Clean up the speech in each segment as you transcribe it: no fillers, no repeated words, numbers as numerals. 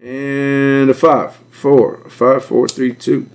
And a 5, 4, 5, 4, 3, 2.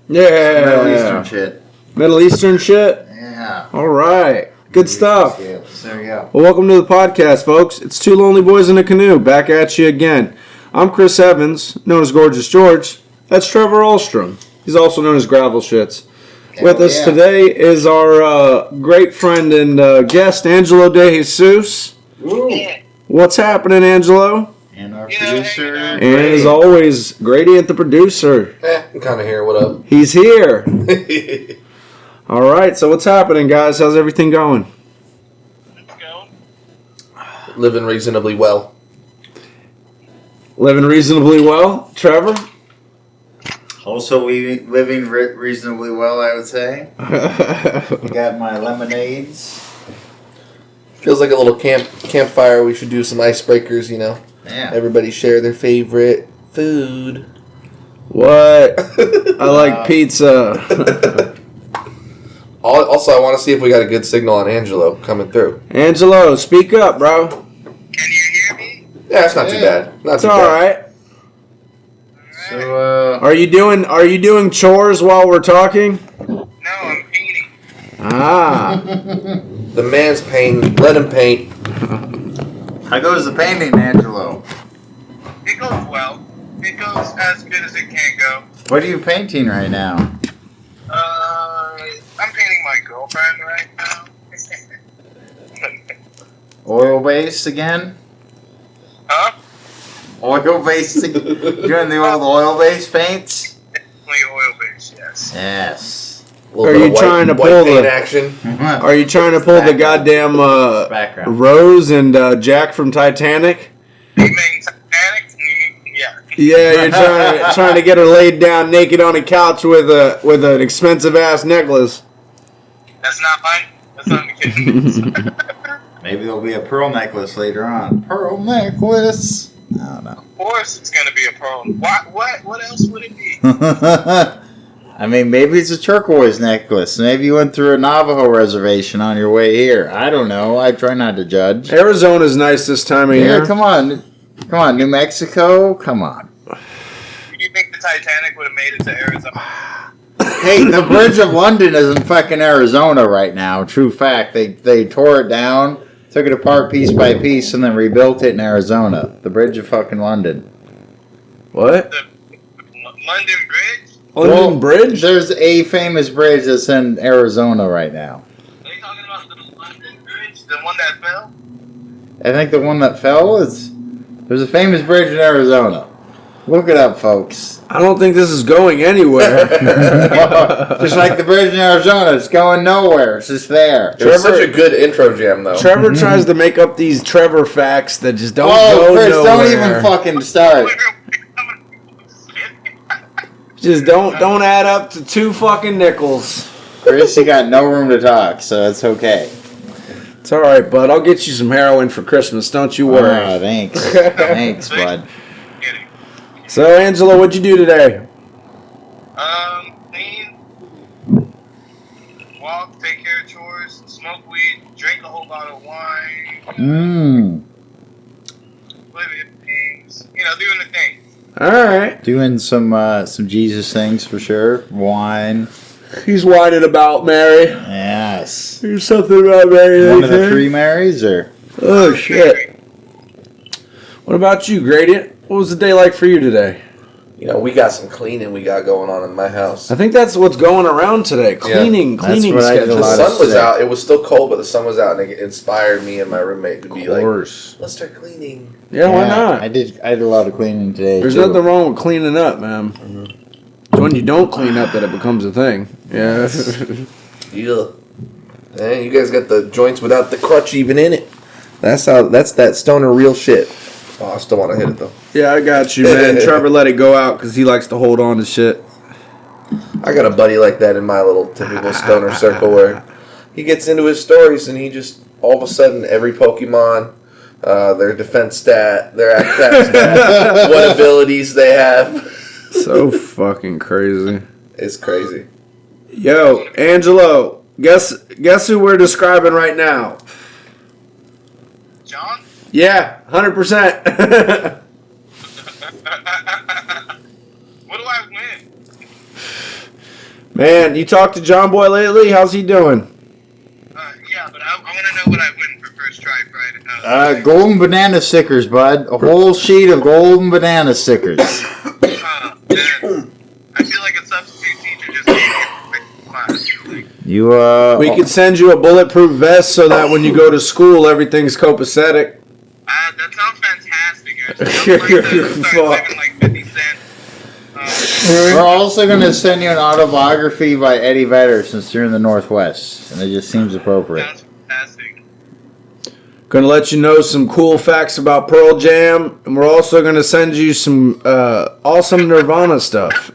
Yeah. Middle Eastern shit. Middle Eastern shit? Yeah. All right. Good stuff. There you go. Well, welcome to the podcast, folks. It's Two Lonely Boys in a Canoe, back at you again. I'm Chris Evans, known as Gorgeous George. That's Trevor Ahlstrom. He's also known as Gravel Shits. With us today is our great friend and guest, Angelo De Jesus. Ooh. What's happening, Angelo? And our producer. And as always, Gradient, the producer. I'm kind of here. What up? He's here. All right, so what's happening, guys? How's everything going? Living reasonably well. Living reasonably well, Trevor? Also, we living reasonably well, I would say. I got my lemonades. Feels like a little campfire. We should do some icebreakers, you know. Yeah. Everybody share their favorite food. What? I like pizza. Also, I want to see if we got a good signal on Angelo coming through. Angelo, speak up, bro. Can you hear me? Yeah, it's not too bad. Not It's too all bad. right. So, Are you doing chores while we're talking? No, I'm painting. Ah. The man's painting. Let him paint. how goes the painting, Angelo? It goes well. It goes as good as it can go. What are you painting right now? I'm painting my girlfriend right now. Oil-based again? Huh? Oil-based? Doing the old oil-based paints? Definitely oil-based, yes. Yes. A little Are bit you of trying to white pull paint the- action? Are you trying to pull the goddamn Background. Rose and Jack from Titanic? You mean Titanic? Yeah. Yeah, you're trying to get her laid down naked on a couch with an expensive ass necklace. That's not mine. That's not the kid. Maybe there'll be a pearl necklace later on. Pearl necklace? I don't know. Of course it's going to be a pearl. What else would it be? I mean, maybe it's a turquoise necklace. Maybe you went through a Navajo reservation on your way here. I don't know. I try not to judge. Arizona's nice this time of year. Yeah, come on. Come on, New Mexico? Come on. Do you think the Titanic would have made it to Arizona? Hey, the Bridge of London is in fucking Arizona right now. True fact. They tore it down, took it apart piece by piece, and then rebuilt it in Arizona. The Bridge of fucking London. What? The London Bridge? London Bridge? There's a famous bridge that's in Arizona right now. Are you talking about the London Bridge? The one that fell? I think the one that fell is... There's a famous bridge in Arizona. Look it up, folks. I don't think this is going anywhere. Just like the bridge in Arizona, it's going nowhere. It's just there. It was such a good intro jam, though. Trevor tries to make up these Trevor facts that just don't Oh, go Chris, nowhere. don't even fucking start. Just don't add up to 2 fucking nickels. Chris, you got no room to talk, so it's okay. It's all right, bud. I'll get you some heroin for Christmas. Don't you worry. Oh, thanks. Thanks, bud. Kidding. So, Angela, what'd you do today? Clean, walk, take care of chores, smoke weed, drink a whole bottle of wine, live things, doing the thing. All right. Doing some Jesus things for sure. Wine. He's whining about Mary. Yes. There's something about Mary. One of the three Marys, or? Oh, shit. What about you, Gradient? What was the day like for you today? We got some cleaning we got going on in my house. I think that's what's going around today. Cleaning what I did a schedule. The lot sun was today. out. It was still cold, but the sun was out, and it inspired me and my roommate to be Of course. like, let's start cleaning. Yeah, why not? I did a lot of cleaning today. There's too. nothing wrong with cleaning up, man. It's when you don't clean up that it becomes a thing. Yeah. Yeah. Hey, you guys got the joints without the crutch even in it. That's that stoner real shit. Oh, I still want to hit it though. Yeah, I got you, man. Trevor let it go out because he likes to hold on to shit. I got a buddy like that in my little typical stoner circle where he gets into his stories and he just all of a sudden every Pokemon, their defense stat, their attack stat, what abilities they have. So fucking crazy. It's crazy. Yo, Angelo, guess who we're describing right now? John? Yeah, 100%. What do I win? Man, you talked to John Boy lately? How's he doing? Yeah, but I want to know what I win for first try Friday. Golden banana stickers, bud. A whole sheet of golden banana stickers. Man, I feel like a substitute teacher just gave me a class. Like, You We could send you a bulletproof vest so that when you go to school, everything's copacetic. that sounds fantastic, actually. I would like to start saving like 50 cents. We're also going to send you an autobiography by Eddie Vedder since you're in the Northwest, and it just seems appropriate. Sounds fantastic. Gonna let you know some cool facts about Pearl Jam, and we're also gonna send you some awesome Nirvana stuff.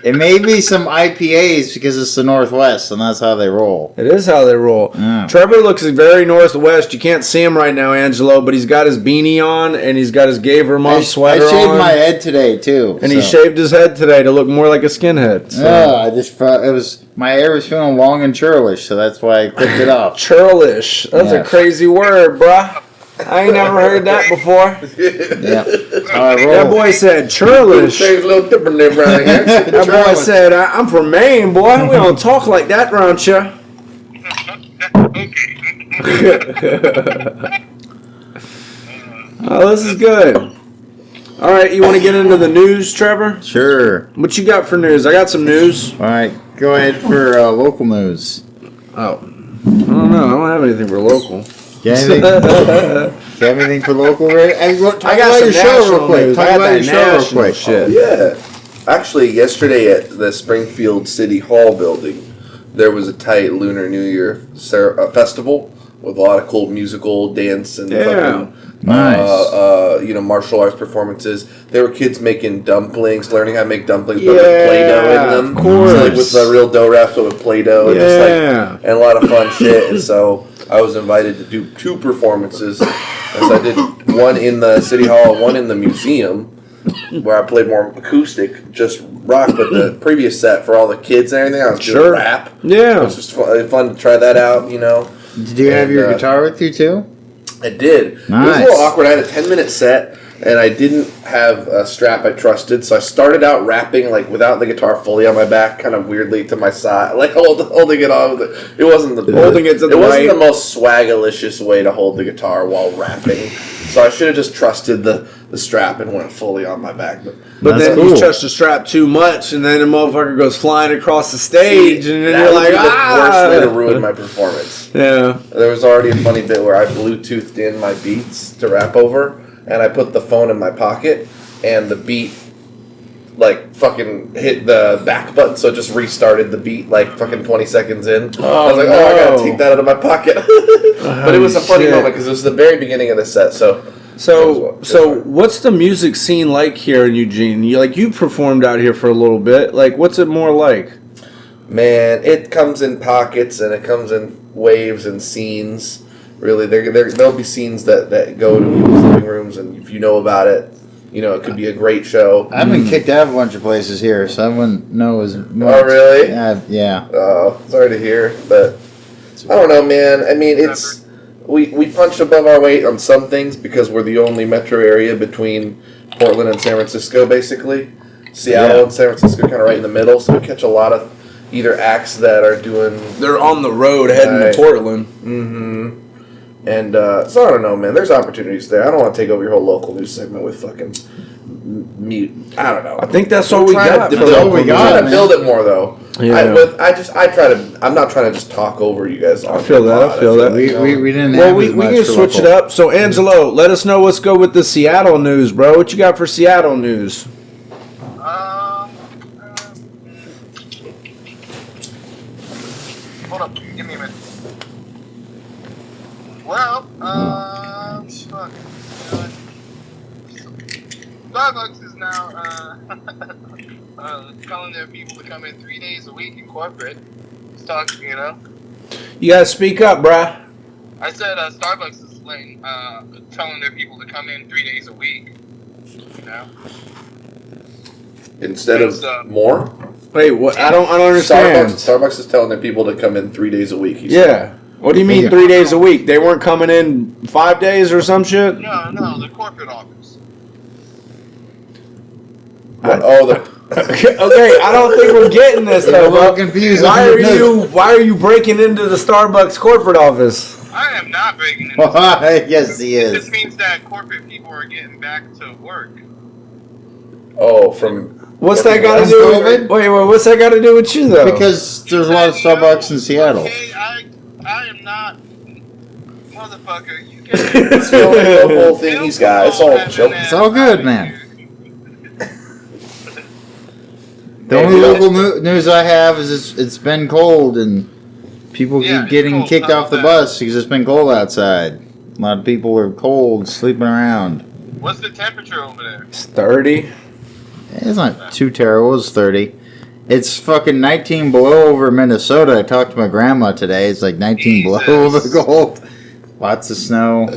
It may be some IPAs because it's the Northwest, and that's how they roll. It is how they roll. Yeah. Trevor looks very northwest. You can't see him right now, Angelo, but he's got his beanie on and he's got his Gay Vermont sweater I shaved on. my head today too, And he shaved his head today to look more like a skinhead. So. Yeah, I just felt my hair was feeling long and churlish, so that's why I clipped it off. Churlish. That's a Yes. crazy word, bruh. I ain't never heard that before. Yeah, that's how I roll. That boy said churlish. Things a little different there around here. That boy said, I'm from Maine, boy. We don't talk like that around here. Oh, this is good. All right, you want to get into the news, Trevor? Sure. What you got for news? I got some news. All right, go ahead for local news. Oh, I don't know. I don't have anything for local. Got anything? Got anything for local? Ray? I got some your show national real quick. news. Talk I got about that your show real national quick. shit. Yeah. Actually, yesterday at the Springfield City Hall building, there was a tight Lunar New Year festival with a lot of cool musical, dance, and fucking, Nice. martial arts performances. There were kids making dumplings, learning how to make dumplings, but with Play-Doh in them. Of course. So, like, with the real dough wraps, but with Play-Doh, and and a lot of fun shit. And so I was invited to do 2 performances. And so I did one in the City Hall, one in the museum, where I played more acoustic, just rock. But the previous set for all the kids and everything, I was doing rap. Yeah. It was just fun to try that out, Did you have your guitar with you too? I did. Nice. It was a little awkward. I had a 10-minute set, and I didn't have a strap I trusted, so I started out rapping like without the guitar fully on my back, kind of weirdly to my side, like holding it on with it. It wasn't the Holding it to the wasn't right. the most swagalicious way to hold the guitar while rapping. So I should have just trusted the strap and went fully on my back. But That's then cool. you touch the strap too much, and then the motherfucker goes flying across the stage, and then that you're would like, be the worst way to ah! ruin my performance. Yeah. There was already a funny bit where I Bluetoothed in my beats to rap over, and I put the phone in my pocket, and the beat, like, fucking hit the back button, so it just restarted the beat, like, fucking 20 seconds in. I was like, I gotta take that out of my pocket. But it was a funny shit. moment, because it was the very beginning of the set, so what's the music scene like here in Eugene? You performed out here for a little bit. Like, what's it more like? Man, it comes in pockets, and it comes in waves and scenes. Really, there'll be scenes that go to people's living rooms, and if you know about it, it could be a great show. I've been kicked out of a bunch of places here, so I wouldn't know as much. Oh, really? Yeah. Oh, sorry to hear, but I don't know, man. I mean, it's we punch above our weight on some things because we're the only metro area between Portland and San Francisco, basically. Seattle and San Francisco kind of right in the middle, so we catch a lot of either acts that are doing... They're on the road heading to Portland. Mm-hmm. And so I don't know, man. There's opportunities there. I don't want to take over your whole local news segment with fucking mute. I don't know. I think that's what we got. I'm trying to build it more, though. Yeah. I'm not trying to just talk over you guys. I feel that. We didn't. Well, have we as much can for switch it local. up. So, Angelo, let us know what's good with the Seattle news, bro. What you got for Seattle news? Hold up, give me a minute. Well, fuck. Starbucks is now telling their people to come in 3 days a week in corporate. It's talking, you know. You gotta speak up, bruh. I said Starbucks is telling their people to come in 3 days a week. You know. Instead of more? Wait, what? I don't understand. Starbucks is telling their people to come in 3 days a week. Yeah. What do you mean 3 days a week? They weren't coming in 5 days or some shit? No, the corporate office. Okay, I don't think we're getting this though. I'm a little confused. Why are you breaking into the Starbucks corporate office? I am not breaking it. Yes, he It is. just means that corporate people are getting back to work. Oh, from... What's that got to do with... Wait, what's that got to do with you though? Because there's a lot of Starbucks in Seattle. Okay, I am not... Motherfucker, you can't... It's the only local thing he's got. It's all joke. It's all good, man. The only local news I have is it's been cold and people keep getting kicked off the bus because it's been cold outside. A lot of people are cold, sleeping around. What's the temperature over there? It's 30. It's not too terrible. It's 30. It's fucking 19 below over in Minnesota. I talked to my grandma today. It's like 19 below over cold. Lots of snow.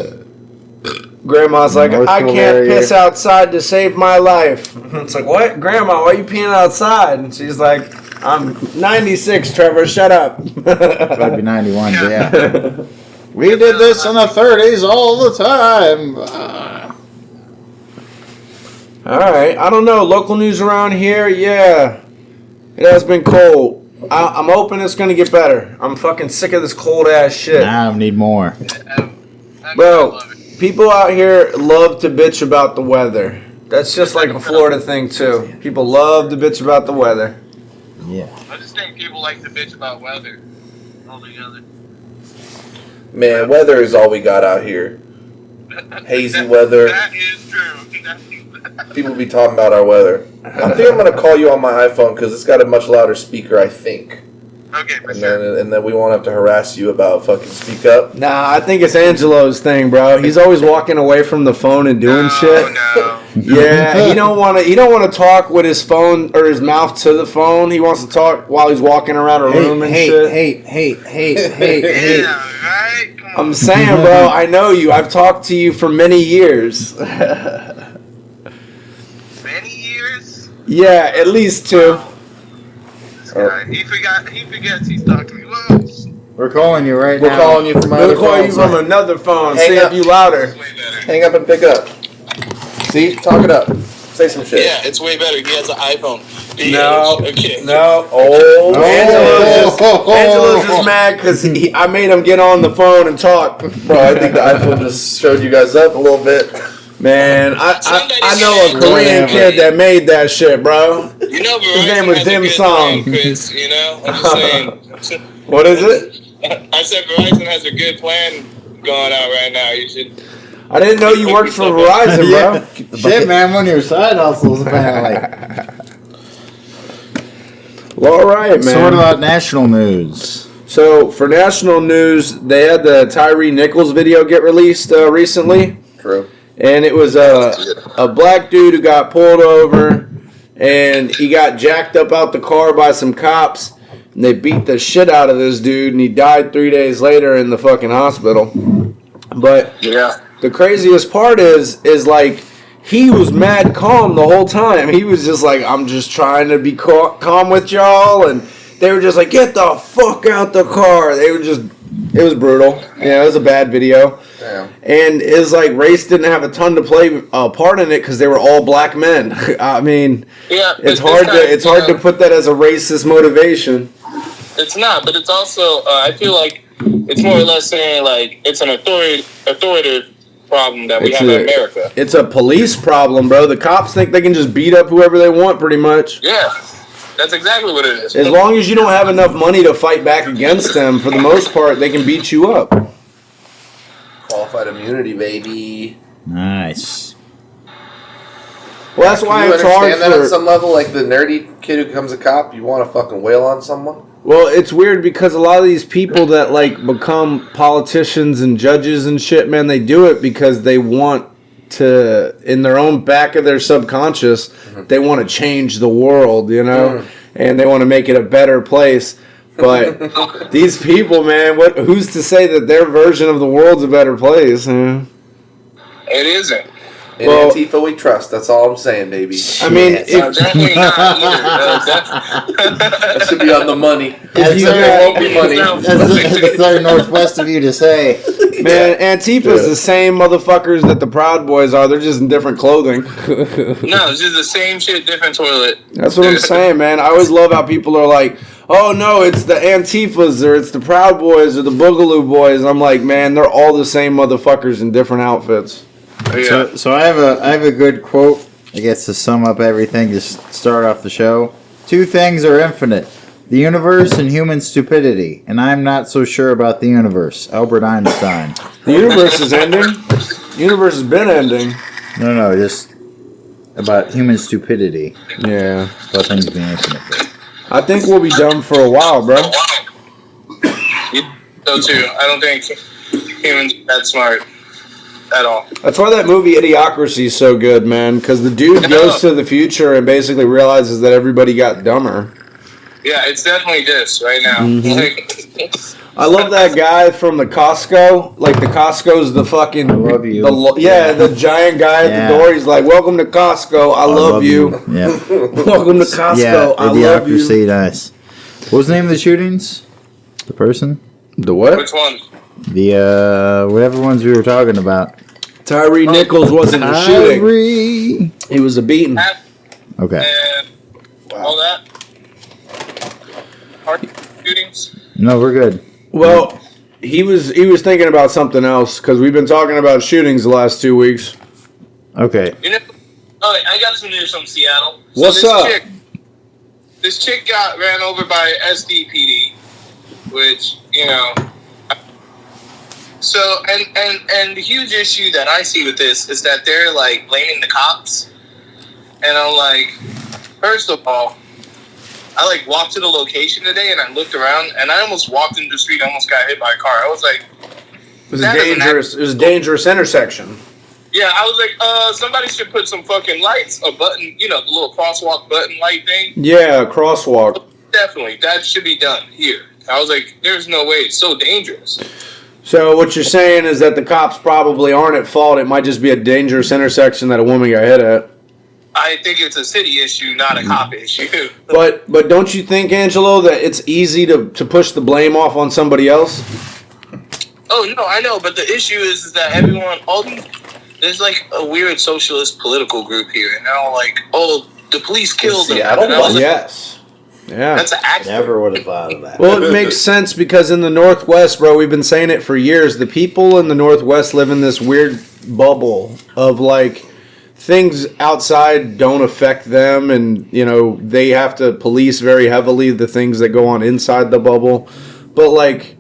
Grandma's like, I Northville can't area. piss outside to save my life. It's like, what? Grandma, why are you peeing outside? And she's like, I'm 96, Trevor, shut up. Might be 91, but yeah. We did this in the 30s all the time. All right. I don't know. Local news around here, yeah. It has been cold. I'm hoping it's going to get better. I'm fucking sick of this cold-ass shit. Now I need more. Bro, people out here love to bitch about the weather. That's just like a Florida thing, too. People love to bitch about the weather. Yeah. I just think people like to bitch about weather altogether. Man, weather is all we got out here. Hazy weather. That is true. People be talking about our weather. I think I'm going to call you on my iPhone because it's got a much louder speaker, I think. Okay, for sure. And then we won't have to harass you about fucking speak up. Nah, I think it's Angelo's thing, bro. He's always walking away from the phone and doing shit. No. Yeah, he don't want to talk with his phone or his mouth to the phone. He wants to talk while he's walking around a room and shit. Yeah, right? Come on. I'm saying, bro, I know you. I've talked to you for many years. Many years? Yeah, at least 2. This guy, he forgets he's talking to me. Whoa. We're calling you right We're now. calling you from my We'll other call phone. you from another phone. Hang See up. if you louder. It's way better. Hang up and pick up. See? Talk it up. Say some shit. Yeah, it's way better. He has an iPhone. No. Okay. No. Oh. Angelo's just mad because I made him get on the phone and talk. Bro, I think the iPhone just showed you guys up a little bit. Man, I know a Korean kid that made that shit, bro. You know, His name Verizon was has a Dim good Sum. plan, Chris. You know, I'm just saying. What is it? I said Verizon has a good plan going out right now. You should. I didn't know you worked for Verizon, bro. Shit, man, one of your side hustles, apparently. Well, all right, So what man. about national news? So for national news, they had the Tyree Nichols video get released recently. True. And it was a black dude who got pulled over, and he got jacked up out the car by some cops, and they beat the shit out of this dude, and he died 3 days later in the fucking hospital. But Yeah. the craziest part is like, he was mad calm the whole time. He was just like, I'm just trying to be calm with y'all, and they were just like, get the fuck out the car. They were just It was brutal. Yeah, it was a bad video. Damn. And it's like race didn't have a ton to play part in it because they were all black men. I mean, it's hard to put that as a racist motivation. It's not, but it's also I feel like it's more or less saying like it's an authoritative problem that we have in America. It's a police problem, bro. The cops think they can just beat up whoever they want, pretty much. Yeah, that's exactly what it is. As long as you don't have enough money to fight back against them, for the most part, they can beat you up. Qualified immunity, baby. Nice. Well, that's why it's hard that on some level? Like the nerdy kid who becomes a cop, you want to fucking wail on someone? Well, it's weird because a lot of these people that like become politicians and judges and shit, man, they do it because they want to, in their own back of their subconscious, they want to change the world, you know, and they want to make it a better place. But these people, man, who's to say that their version of the world's a better place? It isn't. In Antifa we trust. That's all I'm saying, baby. I mean, definitely not either. That should be on the money. There won't be money. That's very Northwest of you to say. Man, Antifa's the same motherfuckers that the Proud Boys are. They're just in different clothing. No, it's just the same shit, different toilet. That's what I'm saying, man. I always love how people are like, oh no, it's the Antifas or it's the Proud Boys or the Boogaloo Boys. I'm like, man, they're all the same motherfuckers in different outfits. Yeah. So I have a good quote, I guess, to sum up everything to start off the show. Two things are infinite: the universe and human stupidity. And I'm not so sure about the universe. Albert Einstein. The universe is ending. The universe has been ending. No, just about human stupidity. Yeah. About things being infinite. I think we'll be dumb for a while, bro. So too. I don't think humans are that smart at all. That's why that movie Idiocracy is so good, man. Because the dude goes to the future and basically realizes that everybody got dumber. Yeah, it's definitely this right now. I love that guy from the Costco. Like the Costco's the fucking. I love you. The giant guy at the door. He's like, "Welcome to Costco. I love you." Yeah. Welcome to Costco. I love you. Idiocracy, nice. What was the name of the shootings? The person? The what? Which one? The whatever ones we were talking about. Tyree Nichols wasn't a shooting. Tyree. He was a beating. Okay. And all that. Hard shootings. No, we're good. Well, he was thinking about something else because we've been talking about shootings the last 2 weeks. Okay. You know, I got some news from Seattle. What's up? This chick got ran over by SDPD, which, you know. So, and the huge issue that I see with this is that they're, like, blaming the cops. And I'm like, first of all, I, like, walked to the location today, and I looked around, and I almost walked into the street, almost got hit by a car. I was like... It was a dangerous intersection. Yeah, I was like, somebody should put some fucking lights, a button, you know, the little crosswalk button light thing. Yeah, crosswalk. Definitely, that should be done here. I was like, there's no way, it's so dangerous. So what you're saying is that the cops probably aren't at fault. It might just be a dangerous intersection that a woman got hit at. I think it's a city issue, not a cop issue. But don't you think, Angelo, that it's easy to push the blame off on somebody else? Oh, no, I know, but the issue is that everyone, there's like a weird socialist political group here, and now like, oh, the police killed them. Yes. Yeah. That's an act. Never would have thought of that. Well, it makes sense because in the Northwest, bro, we've been saying it for years. The people in the Northwest live in this weird bubble of like things outside don't affect them, and you know they have to police very heavily the things that go on inside the bubble. But like,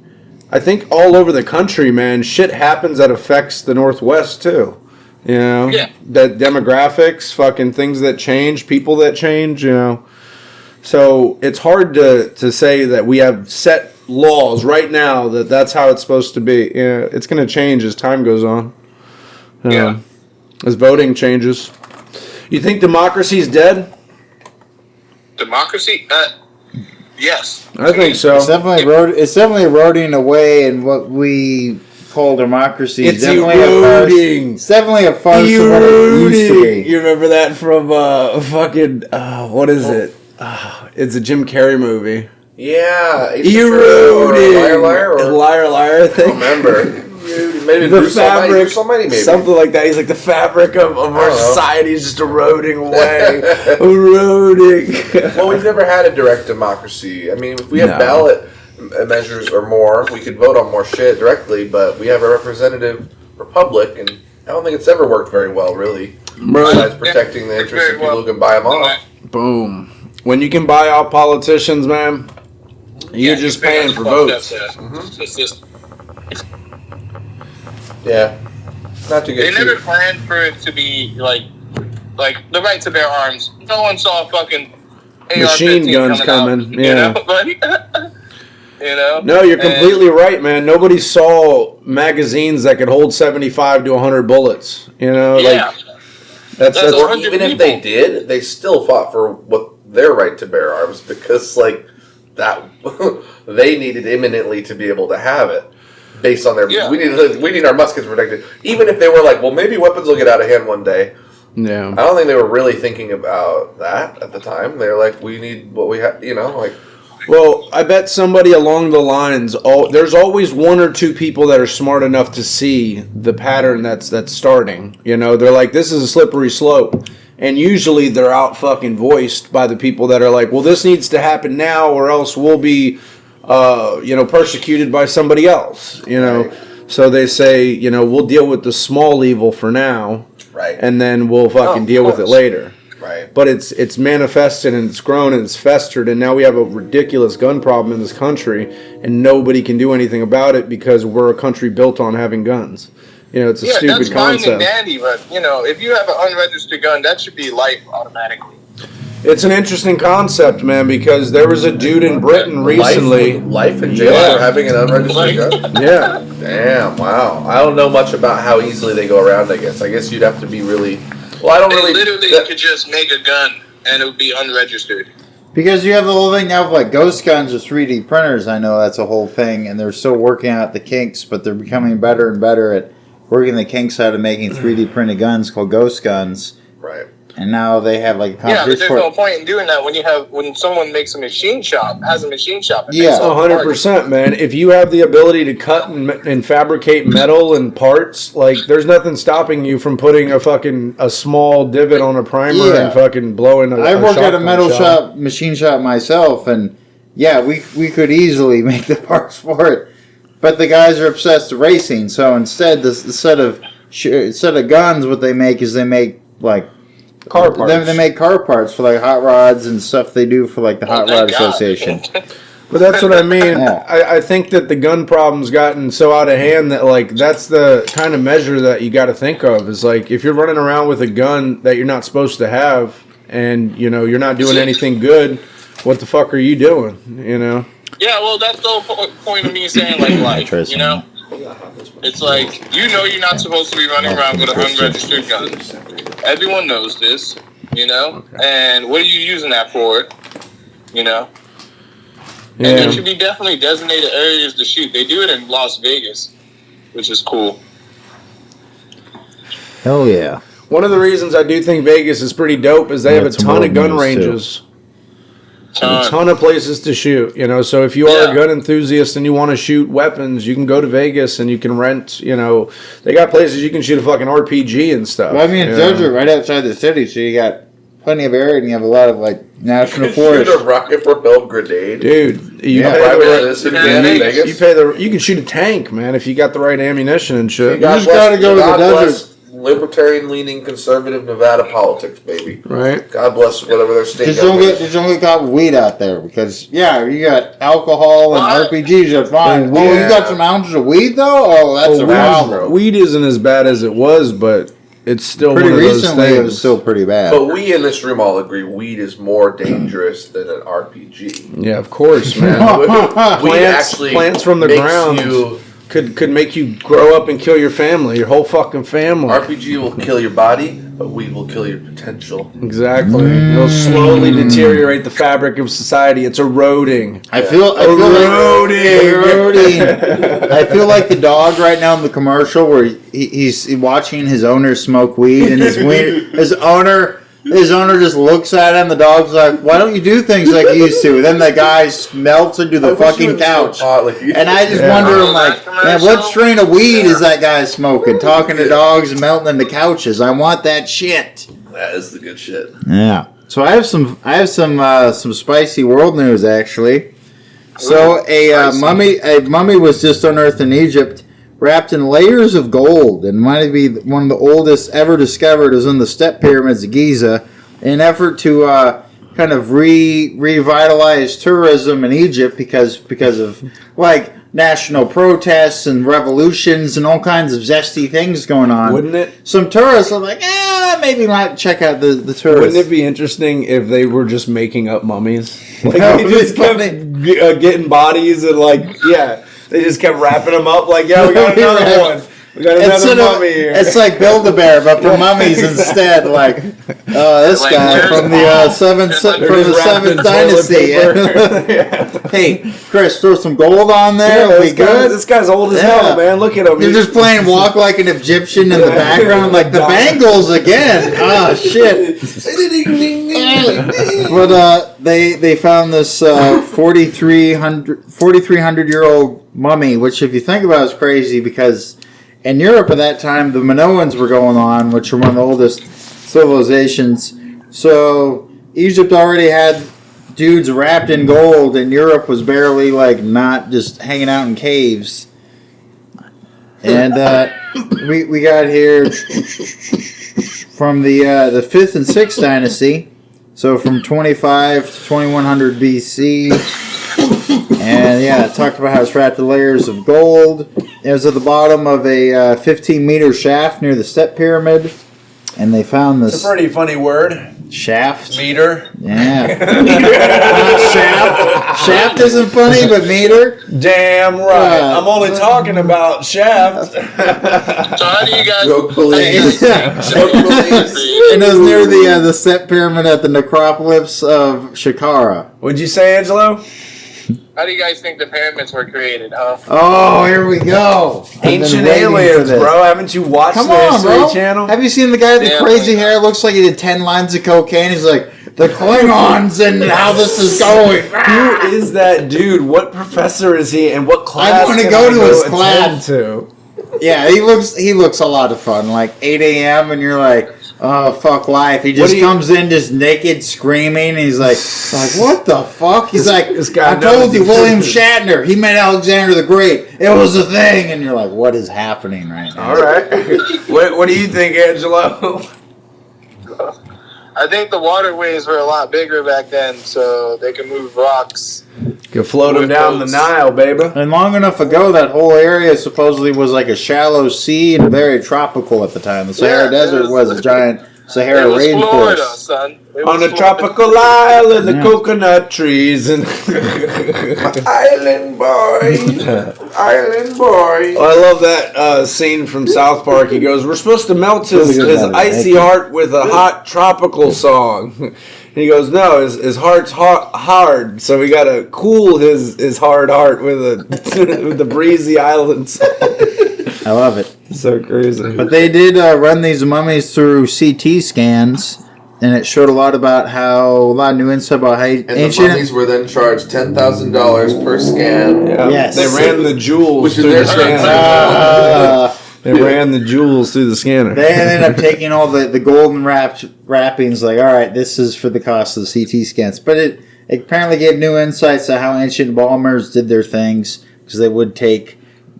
I think all over the country, man, shit happens that affects the Northwest too. You know, that demographics, fucking things that change, people that change. You know. So it's hard to say that we have set laws right now that's how it's supposed to be. Yeah, it's going to change as time goes on. As voting changes. You think democracy's dead? Democracy? Yes. I think so. It's definitely eroding away in what we call democracy. It's definitely eroding. It's definitely a farce of what it used to be. You remember that from fucking what is it? It's a Jim Carrey movie. Yeah. Eroding. Liar, liar, I I think. don't remember. Maybe The Bruce fabric, Almighty, maybe. something like that. He's like, the fabric of our know. society is just eroding away. Eroding. Well, we've never had a direct democracy. I mean, if we had No. ballot measures or more, we could vote on more shit directly, but we have a representative republic, and I don't think it's ever worked very well, really. Besides protecting the interests of people who can buy them off. Boom. When you can buy out politicians, man, you're just paying for votes. The system. Yeah. Not to They get never too... planned for it to be like the right to bear arms. No one saw fucking Machine AR-15 guns coming, out, yeah. You know, buddy? You know? No, you're completely right, man. Nobody saw magazines that could hold 75 to 100 bullets. You know, Yeah. like that's Or 100 even if they did, they still fought for what their right to bear arms because, like, that they needed imminently to be able to have it. Based on their, Yeah. we need our muskets protected. Even if they were like, well, maybe weapons will get out of hand one day. yeah. I don't think they were really thinking about that at the time. They were like, we need what we have, you know, like. Well, I bet somebody along the lines. There's always one or two people that are smart enough to see the pattern that's starting. You know, they're like, this is a slippery slope, and usually they're out fucking voiced by the people that are like, well, this needs to happen now, or else we'll be, persecuted by somebody else. You know, Right. so they say, we'll deal with the small evil for now, Right. and then we'll fucking of deal with it course. later. Right. But it's manifested and it's grown and it's festered, and now we have a ridiculous gun problem in this country, and nobody can do anything about it because we're a country built on having guns. You know, it's a stupid that's fine concept. and dandy, but if you have an unregistered gun, that should be life automatically. It's an interesting concept, man, because there was a dude in Britain recently. Life in jail Yeah. for having an unregistered gun? Yeah. Damn, wow. I don't know much about how easily they go around, I guess. I guess you'd have to be really... Well, I don't They really... literally could just make a gun and it would be unregistered. Because you have the whole thing now of like ghost guns with 3D printers. I know that's a whole thing, and they're still working out the kinks, but they're becoming better and better at working the kinks out of making 3D printed guns called ghost guns. Right. And now they have like a Yeah, but competition there's for no point in doing that when someone makes a machine shop, has a machine shop. And Yeah. makes all the parts. 100%, man. If you have the ability to cut and fabricate metal and parts, like, there's nothing stopping you from putting a small divot on a primer Yeah. and fucking blowing a I work at a shotgun metal shell. shop, machine shop myself, and yeah, we could easily make the parts for it. But the guys are obsessed with racing, so instead instead of guns, what they make is they make like Car parts. They make car parts for like hot rods and stuff they do for like the Hot Rod Thank God. Association. But that's what I mean. Yeah. I think that the gun problem's gotten so out of hand that, like, that's the kind of measure that you got to think of. Is like, if you're running around with a gun that you're not supposed to have, and you're not doing anything good, what the fuck are you doing? Yeah, well, that's the whole point of me saying life. It's like you're not supposed to be running around with an unregistered gun. Everyone knows this, And what are you using that for? And there should be definitely designated areas to shoot. They do it in Las Vegas, which is cool. Hell yeah. One of the reasons I do think Vegas is pretty dope is they have a some ton of road gun news, ranges. A ton of places to shoot, so if you are a gun enthusiast and you want to shoot weapons, you can go to Vegas and you can rent, they got places you can shoot a fucking RPG and stuff. Well, I mean, it's desert right outside the city, so you got plenty of area and you have a lot of like national Shoot forest. a rocket propelled grenade. Dude, you Yeah. pay Private the citizen Yeah. in right, Vegas. you can shoot a tank, man, if you got the right ammunition and shit. You just gotta go to the God desert. bless libertarian-leaning conservative Nevada politics, baby. Right? God bless whatever their state Just don't government get caught with weed out there because you got alcohol and What? RPGs. That's fine. And Oh, you weed. got some ounces of weed though. Oh, that's a problem. Weed isn't as bad as it was, but it's still Pretty one of those recently, things. it was still pretty bad. But we in this room all agree weed is more dangerous than an RPG. Yeah, of course, man. Weed actually plants from the makes ground you... could make you grow up and kill your family, your whole fucking family. RPG will kill your body, but weed will kill your potential. Exactly. It'll slowly deteriorate the fabric of society. It's eroding. I feel eroding. I feel like the dog right now in the commercial where he's watching his owner smoke weed, and his owner His owner just looks at him. The dog's like, "Why don't you do things like you used to?" Then the guy melts into the fucking couch. And I just wonder, like, man, what strain of weed is that guy smoking? Talking to dogs and melting into couches. I want that shit. That is the good shit. Yeah. So I have some spicy world news actually. So a mummy was just unearthed in Egypt, wrapped in layers of gold, and might be one of the oldest ever discovered. Is in the Step Pyramids of Giza, in an effort to kind of revitalize tourism in Egypt because of like national protests and revolutions and all kinds of zesty things going on. Wouldn't it? Some tourists are like, maybe might check out the tourists. Wouldn't it be interesting if they were just making up mummies? Like That they would be just kept getting bodies and they just kept wrapping them up. Like, yeah, we got another one. We got another mummy here. It's like Build-A-Bear, but for mummies instead. Like, this Like, guy there's from the seventh dynasty. Hey, Chris, throw some gold on there. Yeah, we good? This guy's old as hell, man. Look at him. You're just playing Walk Like an Egyptian in the background, like the Bengals again. Ah, shit. But they found this 4,300-year-old mummy, which if you think about it, is crazy because in Europe at that time the Minoans were going on, which are one of the oldest civilizations. So Egypt already had dudes wrapped in gold, and Europe was barely like not just hanging out in caves. And we got here from the 5th and 6th dynasty, so from 25 to 2100 BC. And it talked about how it's wrapped in layers of gold. It was at the bottom of a 15-meter shaft near the Step Pyramid, and they found this. It's a pretty funny word. Shaft. Meter. Yeah. Not shaft. Shaft isn't funny, but meter. Damn right. I'm only talking about Shaft. So how do you guys? Rogue police. And it was near the Step Pyramid at the necropolis of Shakara. What'd you say, Angelo? How do you guys think the pyramids were created, huh? Oh, here we go. Ancient aliens, bro. Haven't you watched Come the on, History bro. Channel? Have you seen the guy with the Yeah, crazy man. hair? Looks like he did 10 lines of cocaine. He's like, the Klingons and how this is going. Who is that dude? What professor is he, and what class? wanna can go to his attend class. To? Yeah, he looks a lot of fun. Like 8 a.m. and you're like, oh, fuck life. He just comes in just naked, screaming. And he's like, what the fuck? He's like, this guy I told knows you, the William truth. Shatner. He met Alexander the Great. It was a thing. And you're like, what is happening right now? All right. What do you think, Angelo? I think the waterways were a lot bigger back then, so they could move rocks. Could float him With down the boats. Nile, baby. And long enough ago, that whole area supposedly was like a shallow sea and very tropical at the time. The Sahara Yeah, Desert it was was- a giant Sahara It was Florida, rainforest. son. It On was a Florida. tropical island, the Yeah. coconut trees and Island boy. Island boy. Oh, I love that scene from South Park. He goes, "We're supposed to melt his Really good, buddy. icy Thank you. heart with a hot tropical song." And he goes, "No, his heart's hard, so we gotta cool his hard heart with with the breezy islands." I love it. So crazy. But they did run these mummies through CT scans, and it showed a lot of new insight about how And the ancient. mummies were then charged $10,000 per scan. Yeah. Yes. They ran the jewels Which is through their the scanner. They ran the jewels through the scanner. They ended up taking all the golden wrappings, like, all right, this is for the cost of the CT scans. But it apparently gave new insights to how ancient embalmers did their things, because they would take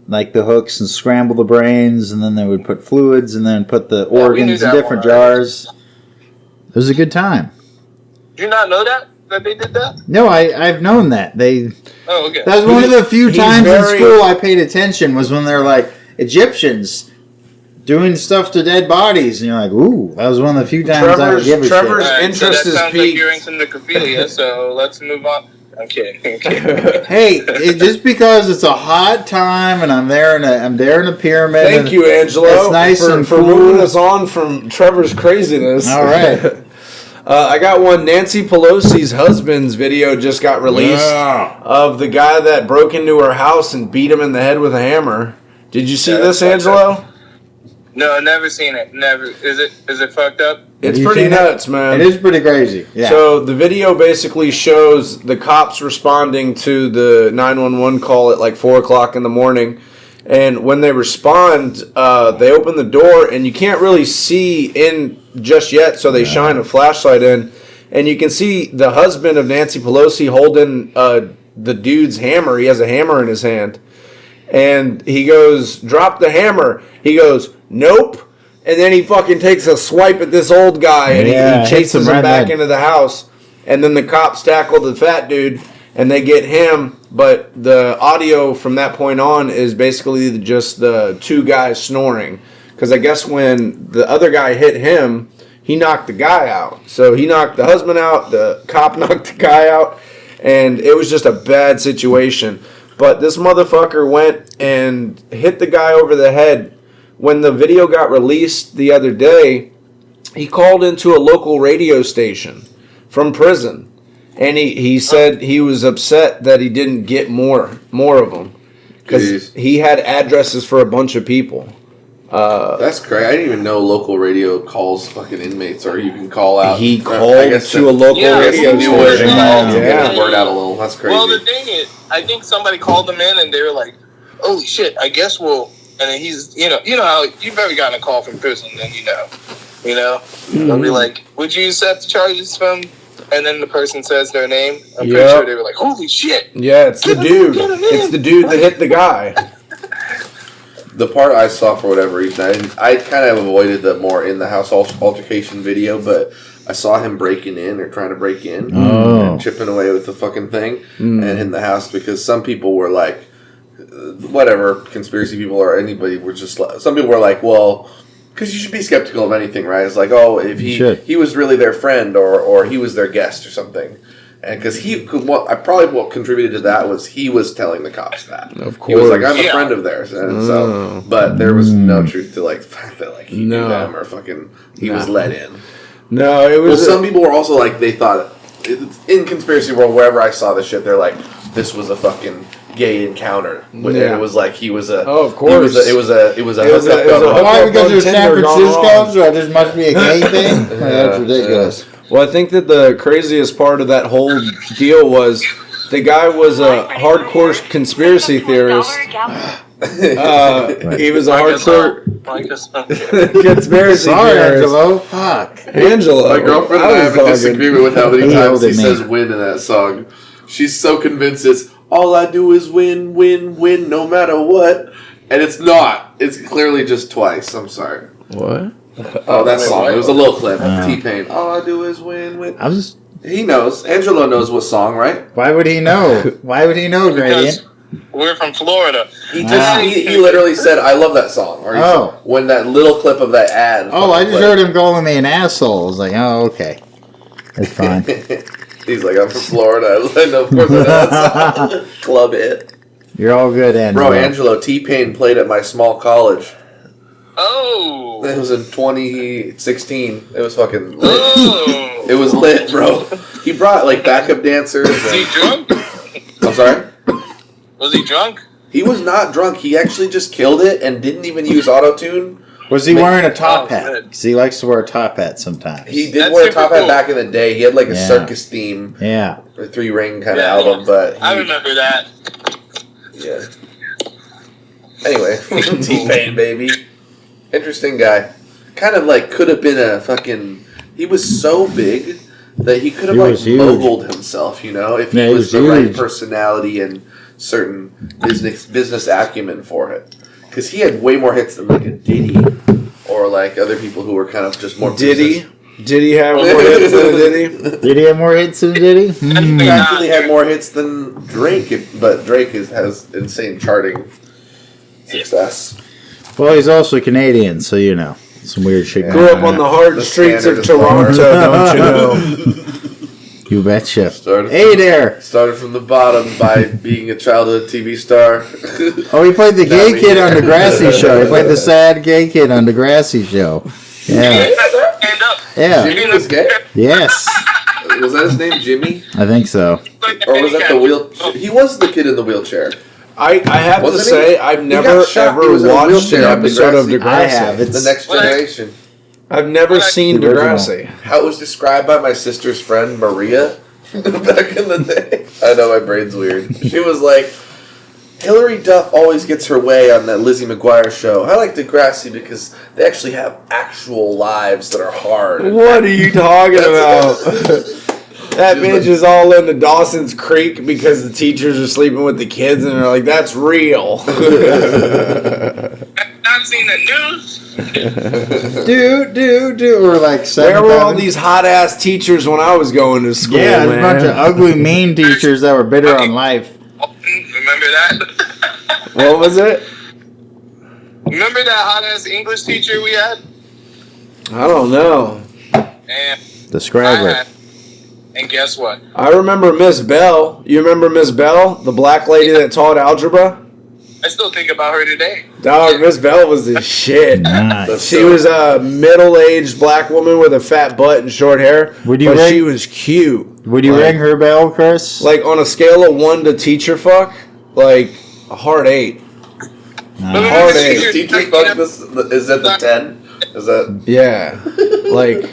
like the hooks and scramble the brains, and then they would put fluids, and then put the Yeah, we knew organs in that different one, right? jars. It was a good time. Did you not know that they did that? No, I've known that. That Oh, okay. was one of the few He's times very- in school I paid attention, was when they're like, Egyptians doing stuff to dead bodies, and you're like, ooh, that was one of the few times I would give a Trevor's- shit. All right, so interest that is sounds peaked. like you're into necrophilia, so let's move on. I'm kidding. Hey, just because it's a hot time and I'm there in a pyramid. Thank and you, Angelo. It's nice for, and for cool. moving us on from Trevor's craziness. All right. I got one. Nancy Pelosi's husband's video just got released of the guy that broke into her house and beat him in the head with a hammer. Did you see Yeah, this, that's Angelo? No, never seen it. Never. Is it fucked up? It's Have you pretty seen it? nuts, man. It is pretty crazy. Yeah. So the video basically shows the cops responding to the 911 call at like 4 o'clock in the morning. And when they respond, they open the door and you can't really see in just yet. So they shine a flashlight in and you can see the husband of Nancy Pelosi holding the dude's hammer. He has a hammer in his hand. And he goes, drop the hammer. He goes, nope. And then he fucking takes a swipe at this old guy and he chases him back into the house. And then the cops tackle the fat dude and they get him. But the audio from that point on is basically just the two guys snoring. Because I guess when the other guy hit him, he knocked the guy out. So he knocked the husband out, the cop knocked the guy out. And it was just a bad situation. But this motherfucker went and hit the guy over the head. When the video got released the other day, he called into a local radio station from prison. And he said he was upset that he didn't get more of them. Because he had addresses for a bunch of people. That's crazy. I didn't even know local radio calls fucking inmates, or you can call out. He called to a local radio station. To get his word out a little. That's crazy. Well, the thing is, I think somebody called them in and they were like, "Holy shit! I guess we'll." And then he's, you know how you've ever gotten a call from prison, then they'll be like, "Would you accept the charges from?" And then the person says their name. I'm pretty sure they were like, "Holy shit!" Yeah, it's the dude. It's the dude that hit the guy. The part I saw, for whatever reason, I kind of avoided the more in-the-house altercation video, but I saw him breaking in or trying to break in and chipping away with the fucking thing and in the house because some people were like, whatever, conspiracy people or anybody were just like, some people were like, well, because you should be skeptical of anything, right? It's like, oh, if he was really their friend or he was their guest or something. And because what contributed to that was he was telling the cops that. Of course. He was like, I'm a friend of theirs. And so, but there was no truth to like the fact that like he knew them or fucking he was let in. No, it was. Well, some people were also like, they thought, in conspiracy world, wherever I saw this shit, they're like, this was a fucking gay encounter. And it was like, he was a... Oh, of course. It was a why? Because you're San Francisco, so this must be a gay thing? That's ridiculous. Well, I think that the craziest part of that whole deal was the guy was a hardcore conspiracy theorist. He was a hardcore conspiracy Sorry, theorist. Angelo. Fuck. Angelo. My girlfriend and I have a disagreement with how many times he says win in that song. She's so convinced it's all I do is win, win, win, no matter what. And it's not. It's clearly just twice. I'm sorry. What? Oh, that song. It was a little clip. T-Pain. All I do is win, win. He knows. Angelo knows what song, right? Why would he know? Why would he know, Gradient? We're from Florida. He literally said, I love that song. Or he said, when that little clip of that ad. Oh, I just heard him calling me an asshole. I was like, oh, okay. That's fine. He's like, I'm from Florida. I know, of course, I know that song. Club it. You're all good, Angelo. Bro, Angelo, T-Pain played at my small college. Oh. It was in 2016. It was fucking lit. Oh. It was lit, bro. He brought, like, backup dancers. Was he drunk? I'm sorry? Was he drunk? He was not drunk. He actually just killed it and didn't even use auto-tune. Was he wearing a top hat? Because he likes to wear a top hat sometimes. He did wear a top hat back in the day. He had, like, a circus theme. Yeah. A 3-ring kind of album, but... I remember that. Yeah. Anyway, T-Pain, baby. Interesting guy. Kind of like could have been a fucking... He was so big that he could have like moguled himself, you know, if he was the right personality and certain business acumen for it. Because he had way more hits than like a Diddy or like other people who were kind of just more Diddy. Did he have more hits than Diddy? Did he have more hits than Diddy? He actually had more hits than Drake, but Drake has insane charting success. Well, he's also Canadian, so you know. Some weird shit. Grew up on the hard streets of Toronto, don't you know? You betcha. Started from the bottom by being a childhood TV star. Oh, he played the gay kid on Degrassi show. He played the sad gay kid on Degrassi show. Yeah. Yeah. Jimmy was gay? Yes. Was that his name, Jimmy? I think so. Or was that the wheel? He was the kid in the wheelchair. I have to Wasn't say, he? I've He never got shot. He ever was in a watched an wheelchair on episode of Degrassi. Degrassi. I have. It's The Next Generation. I've never seen The original. Degrassi. How it was described by my sister's friend Maria back in the day. I know my brain's weird. She was like, Hillary Duff always gets her way on that Lizzie McGuire show. I like Degrassi because they actually have actual lives that are hard. What are you talking about? That She's bitch like- is all into Dawson's Creek because the teachers are sleeping with the kids, and they're like, "That's real." I've not seen the news. do. Or like Where seven. were all these hot ass teachers when I was going to school? Yeah, there's a man? bunch of ugly, mean teachers that were bitter on life. Remember that? What was it? Remember that hot ass English teacher we had? I don't know. And Describe her. and guess what? I remember Miss Bell. You remember Miss Bell, the black lady that taught algebra? I still think about her today. Dog, Miss Bell was the shit. Nice. She was a middle-aged black woman with a fat butt and short hair. Would you but rate- she was cute. Would you Like- ring her bell, Chris? Like on a scale of 1 to teacher fuck, like a hard 8. Hard Is eight. the teacher fuck this? Is that the 10? Is that? Yeah, like,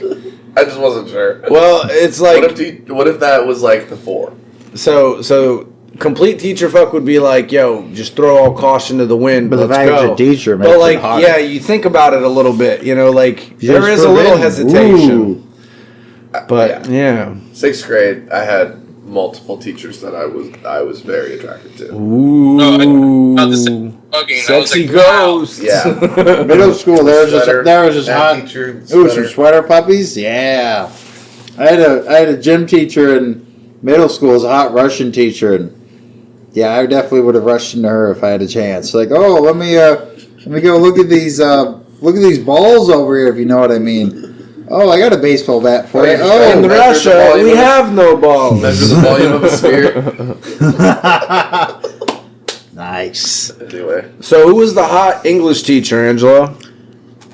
I just wasn't sure. well, it's like What if that was like the 4? so. Complete teacher fuck would be like, yo, just throw all caution to the wind. But the let's fact go. it's a teacher makes But it like, harder. yeah, you think about it a little bit, you know, like there Just is a little forbidden. hesitation. Ooh. But yeah. 6th grade, I had multiple teachers that I was very attracted to. Ooh. I was fucking, I was Sexy like, wow. ghost. Yeah. Middle school, there was just That hot. teacher, Ooh, some sweater. sweater puppies. Yeah, I had a gym teacher in middle school, was a hot Russian teacher, and yeah, I definitely would have rushed into her if I had a chance. Like, oh, let me go look at these balls over here, if you know what I mean. Oh, I got a baseball bat for you. In Oh, measure the Russia, volume we of- have no balls. Measure the volume of a sphere. nice. Anyway, So who was the hot English teacher, Angela?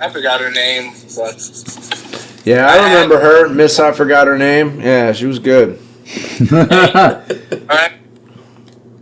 I forgot her name, but Yeah, I remember her. Miss, I forgot her name. Yeah, she was good. alright.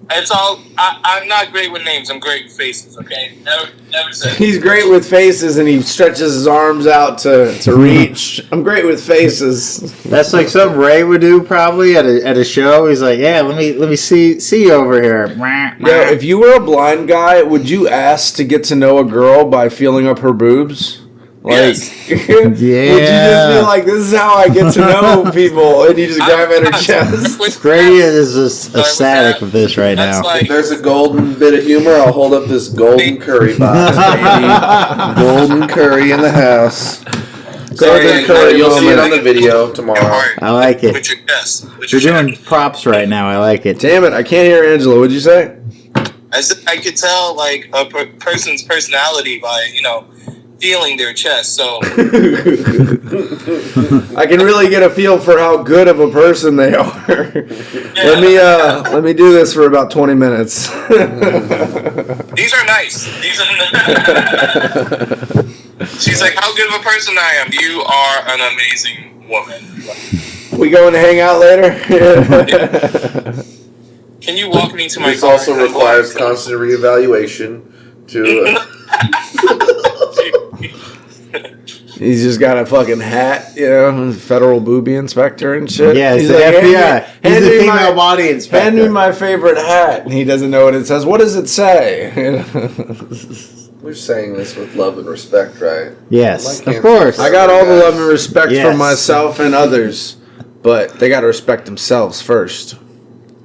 It's all. I'm not great with names. I'm great with faces. Okay, never said. He's great with faces, and he stretches his arms out to reach. I'm great with faces. That's like something Ray would do probably at a show. He's like, yeah, let me see you over here. Yeah, if you were a blind guy, would you ask to get to know a girl by feeling up her boobs? Like, Yes. would you just be like, "This is how I get to know people," and you just grab at her chest? Grady is just ecstatic with this right That's now. if like there's a golden bit of humor, I'll hold up this golden curry box, baby. Golden curry in the house. Golden curry. You'll see it on the video tomorrow. I like it. with your chest. With You're your doing props right now. I like it. Damn it! I can't hear Angela. What'd you say? I could tell like a person's personality by feeling their chest. So I can really get a feel for how good of a person they are. Let me do this for about 20 minutes. these are nice. These are. She's like, how good of a person I am. You are an amazing woman. We going to hang out later? Can you walk me to my This car? also requires constant reevaluation to. He's just got a fucking hat, federal booby inspector and shit. Yeah, it's He's the like, FBI. He's hand the me female my- body Hand me inspector. my favorite hat. And he doesn't know what it says. What does it say? We're saying this with love and respect, right? Yes, Like of cancer. course. I got all the love and respect Yes. for myself and others, but they got to respect themselves first.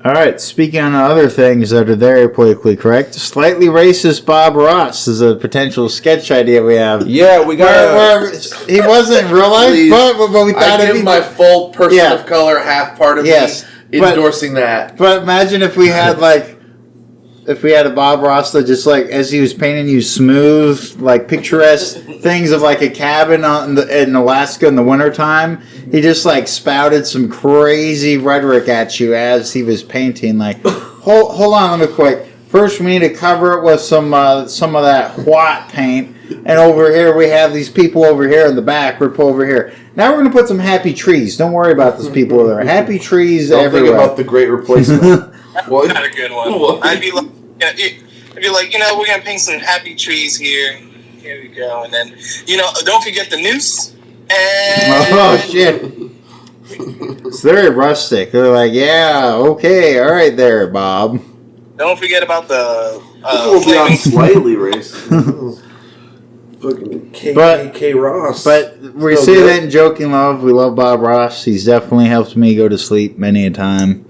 All right, speaking on other things that are very politically correct, slightly racist Bob Ross is a potential sketch idea we have. Yeah, we got. Where he wasn't in real life, Please. but we thought I it'd give be. my full person Yeah. of color half part of Yes, me but- endorsing that. But imagine if we had if we had a Bob Ross that just as he was painting you smooth, picturesque things of a cabin in Alaska in the wintertime, he just spouted some crazy rhetoric at you as he was painting. Hold on, let me quick. First, we need to cover it with some of that white paint, and over here we have these people over here in the back. We're over here. Now we're gonna put some happy trees. Don't worry about those people over there. Happy trees Don't everywhere. think about the great replacement. Not a good one. I'd be like, if you're like, we're gonna paint some happy trees here. Here we go, and then don't forget the noose. And Oh shit! It's very rustic. They're like, yeah, okay, all right, there, Bob. don't forget about the We'll be on slightly racist. Fucking K Ross. But we So say good. that in joking love. We love Bob Ross. He's definitely helped me go to sleep many a time.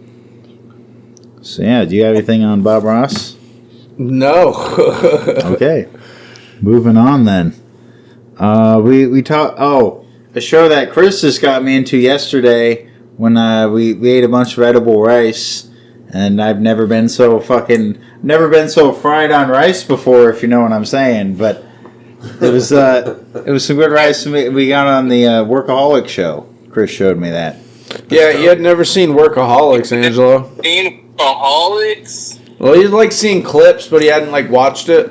So yeah, do you have anything on Bob Ross? No. Okay, moving on then. We talked. Oh, a show that Chris just got me into yesterday when we ate a bunch of edible rice, and I've never been so fried on rice before, if you know what I'm saying. But it was some good rice we got on the Workaholic show. Chris showed me that. Yeah, you had never seen Workaholics, Angelo. Workaholics. Well, you'd like seeing clips, but he hadn't watched it.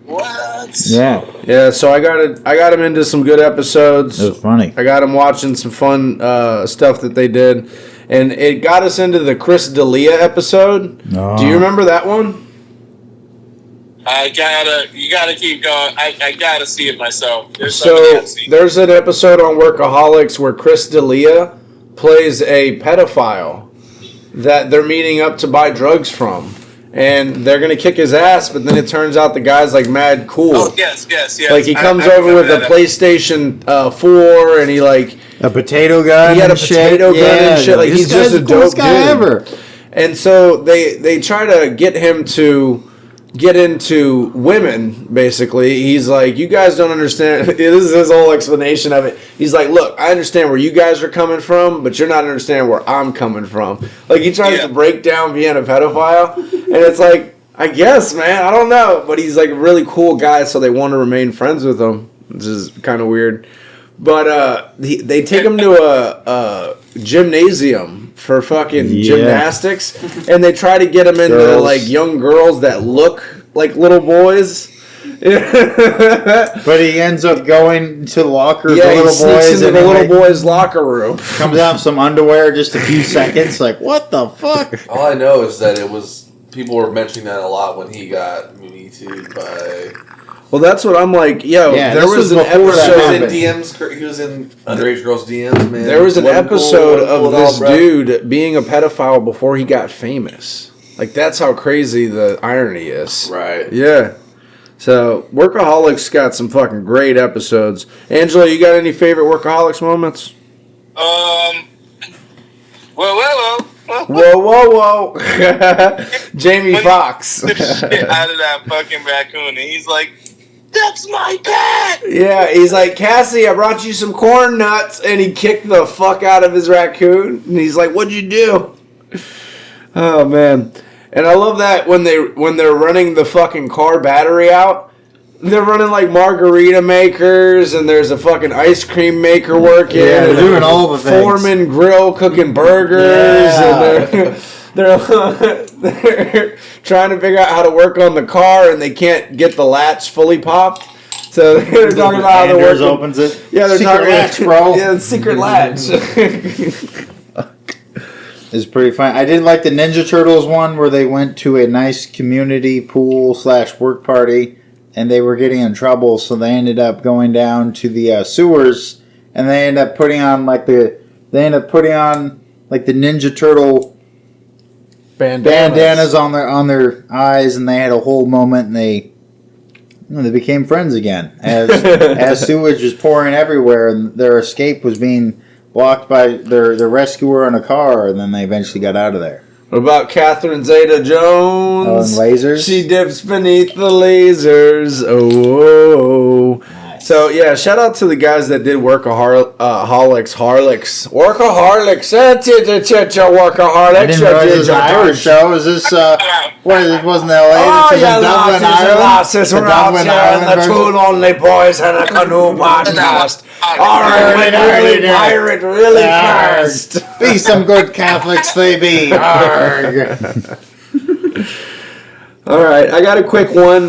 What? Yeah, Yeah, so I got him into some good episodes. it was funny. I got him watching some fun stuff that they did, and it got us into the Chris D'Elia episode. Oh. Do you remember that one? You gotta keep going. I gotta see it myself. There's So something I've seen. there's an episode on Workaholics where Chris D'Elia plays a pedophile that they're meeting up to buy drugs from, and they're gonna kick his ass. But then it turns out the guy's mad cool. Oh yes. Like he comes I over with remember a that. PlayStation 4, and he A potato gun. He had a and shit. potato gun and shit. Like, this he's guy's just a the coolest dope guy dude. ever. And so they try to get him to get into women, basically. He's like, you guys don't understand. This is his whole explanation of it. He's like, look, I understand where you guys are coming from, but you're not understanding where I'm coming from. Like, he tries to break down being a pedophile, and it's like, I guess, man, I don't know. But he's like a really cool guy, so they want to remain friends with him, which is kind of weird. But they take him to a gymnasium for fucking gymnastics, and they try to get him into Girls. young girls that look like little boys. But he ends up going to the locker of Yeah, the he little sneaks boys into and the he, little boys' locker room. comes out in some underwear just a few seconds. Like, what the fuck? All I know is that it was people were mentioning that a lot when he got Me Too'd by. Well, that's what I'm like. Yo, Yeah, there this was was an before that episode. happened. He was in underage girls' DMs, man. There was an Wasn't episode cool, of this dude being a pedophile before he got famous. Like, that's how crazy the irony is. Right. Yeah. So, Workaholics got some fucking great episodes. Angela, you got any favorite Workaholics moments? Well. Whoa. Jamie Foxx. The shit out of that fucking raccoon, and he's like, "That's my pet." Yeah, he's like, Cassie, I brought you some corn nuts. And he kicked the fuck out of his raccoon. And he's like, what'd you do? Oh, man. And I love that when they're running the fucking car battery out, they're running like margarita makers, and there's a fucking ice cream maker working. Yeah, they're and doing all the things. Foreman grill cooking burgers, and they're trying to figure out how to work on the car, and they can't get the latch fully popped. So they're talking about how they're Anders working. opens it. Yeah, they're Secret talking latch, bro. Yeah, it's secret latch. It's pretty fun. I did like the Ninja Turtles one where they went to a nice community pool / work party, and they were getting in trouble, so they ended up going down to the sewers, and they ended up putting on the Ninja Turtle bandanas on their eyes, and they had a whole moment, and they became friends again as sewage was pouring everywhere, and their escape was being blocked by their rescuer in a car, and then they eventually got out of there. What about Catherine Zeta-Jones? Oh, and lasers? She dips beneath the lasers. Oh. Nice. So, yeah, shout out to the guys that did Workaholics. Workaholics. Workaholics. I didn't realize this was an Irish show. Is this, what is it? Wasn't LA? Oh, This is yeah, in Dublin, Ireland? lasses, The we're out Dublin, here in Ireland the version? two lonely boys and a canoe podcast. All right, we're really pirate really fast. Be some good Catholics they be. Arrgh. All right, I got a quick one.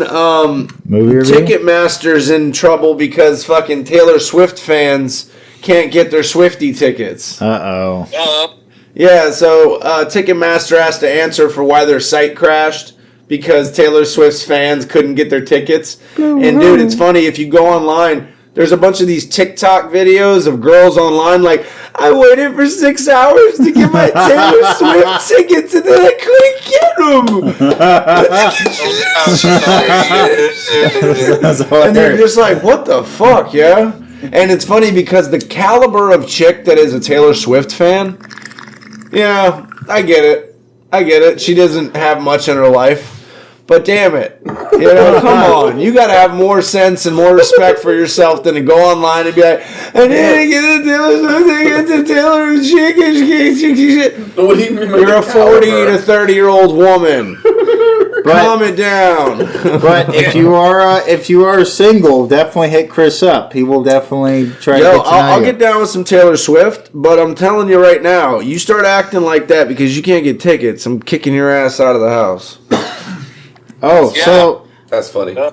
Movie review? Ticketmaster's in trouble because fucking Taylor Swift fans can't get their Swiftie tickets. Uh-oh. Yeah, so Ticketmaster has to answer for why their site crashed because Taylor Swift's fans couldn't get their tickets. And dude, it's funny if you go online. There's a bunch of these TikTok videos of girls online like, I waited for 6 hours to get my Taylor Swift tickets and then I couldn't get them. And they're just like, what the fuck, yeah? And it's funny because the caliber of chick that is a Taylor Swift fan, yeah, I get it. She doesn't have much in her life. But damn it, come on. You got to have more sense and more respect for yourself than to go online and be like, I didn't get the Taylor Swift, I get the Taylor chick. You're a 40 to 30-year-old woman. Calm it down. But if you are single, definitely hit Chris up. He will definitely try to get to know I'll you. get down with some Taylor Swift, but I'm telling you right now, you start acting like that because you can't get tickets, I'm kicking your ass out of the house. Oh, Yeah. so That's funny. I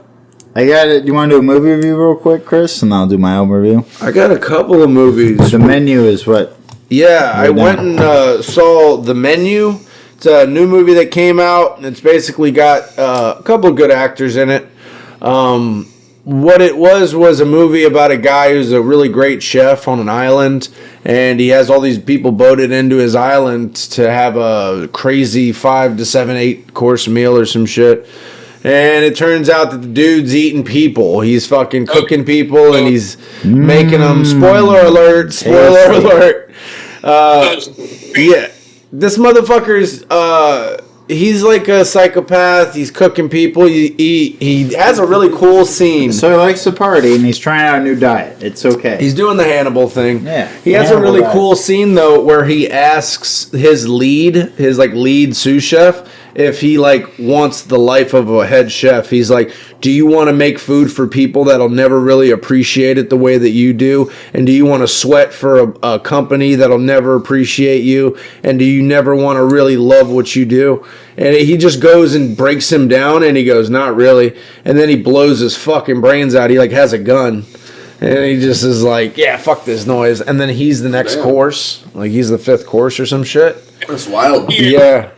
got it. Do you want to do a movie review real quick, Chris? And I'll do my own review. I got a couple of movies. The Menu is what? Yeah, I Right went now. and saw The Menu. It's a new movie that came out, and it's basically got a couple of good actors in it. What it was a movie about a guy who's a really great chef on an island, and he has all these people boated into his island to have a crazy 5 to 7, 8 course meal or some shit. And it turns out that the dude's eating people. He's fucking cooking people, and he's making them. Spoiler alert! Spoiler alert! Yeah, this motherfucker's he's like a psychopath. He's cooking people. He has a really cool scene. So he likes to party and he's trying out a new diet. It's okay. He's doing the Hannibal thing. Yeah, He has a Hannibal really diet. cool scene though where he asks his lead sous chef if he wants the life of a head chef. He's like, do you want to make food for people that'll never really appreciate it the way that you do? And do you want to sweat for a company that'll never appreciate you? And do you never want to really love what you do? And he just goes and breaks him down and he goes, not really. And then he blows his fucking brains out. He has a gun. And he just is like, yeah, fuck this noise. And then he's the next course. He's the 5th course or some shit. That's wild. Yeah.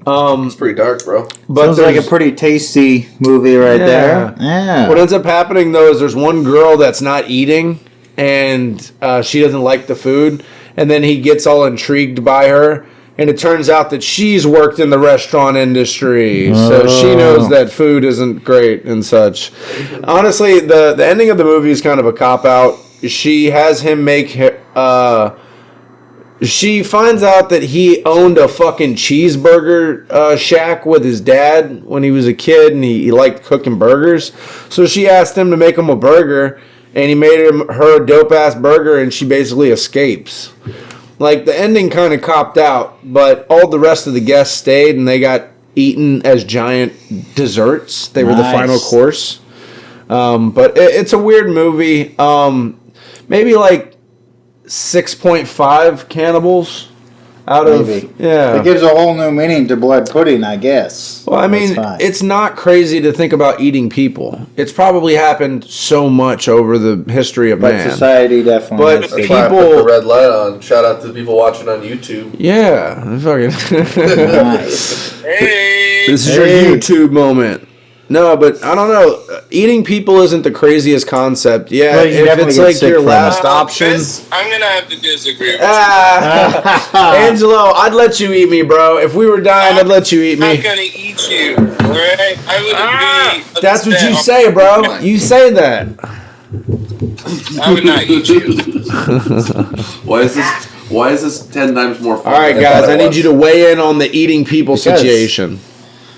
It's pretty dark, bro. But Sounds like a there's- pretty tasty movie right there. Yeah. What ends up happening, though, is there's one girl that's not eating, and she doesn't like the food. And then he gets all intrigued by her. And it turns out that she's worked in the restaurant industry, so she knows that food isn't great and such. Honestly, the ending of the movie is kind of a cop-out. She has him make... she finds out that he owned a fucking cheeseburger shack with his dad when he was a kid, and he liked cooking burgers. So she asked him to make him a burger, and he made her a dope-ass burger, and she basically escapes. The ending kind of copped out, but all the rest of the guests stayed, and they got eaten as giant desserts. They were the final course. But it's a weird movie. Maybe 6.5 cannibals out of... Maybe. Yeah. It gives a whole new meaning to blood pudding, I guess. Well, I mean, That's fine. it's not crazy to think about eating people. It's probably happened so much over the history of But man. society definitely But has That's to- why I put people- the red light on. Shout out to the people watching on YouTube. Yeah. Fucking... Nice. Hey, This is your YouTube moment. No, but I don't know. Eating people isn't the craziest concept. Yeah, Well, you if definitely it's get like sick your from last it. option. I'm gonna have to disagree with Angelo, I'd let you eat me, bro. If we were dying, I'd let you eat you. I'm me. not gonna eat you, alright? I wouldn't be. That's what upset you on- say, bro. You say that. I would not eat you. Why is this 10 times more fun? All right, than guys, thought I it need was? you to weigh in on the eating people Because- situation.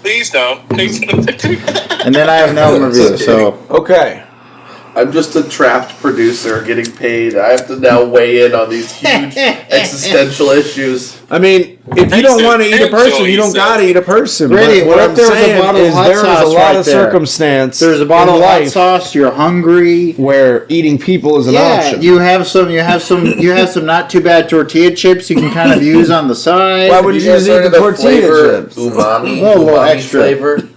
Please don't. Please don't. And then I have no review, so... Okay. I'm just a trapped producer getting paid. I have to now weigh in on these huge existential issues. I mean, if you don't want to eat a person, you don't gotta eat a person. Brady, But what what if I'm there was a saying bottle of is hot there is a sauce lot right of there? circumstance There's a bottle in of hot life sauce, you're hungry. where eating people is an Yeah, option. you have some not too bad tortilla chips you can kind of use on the side. Why would you just eat heard the of the tortilla flavor chips? umami? A little Umami extra. flavor.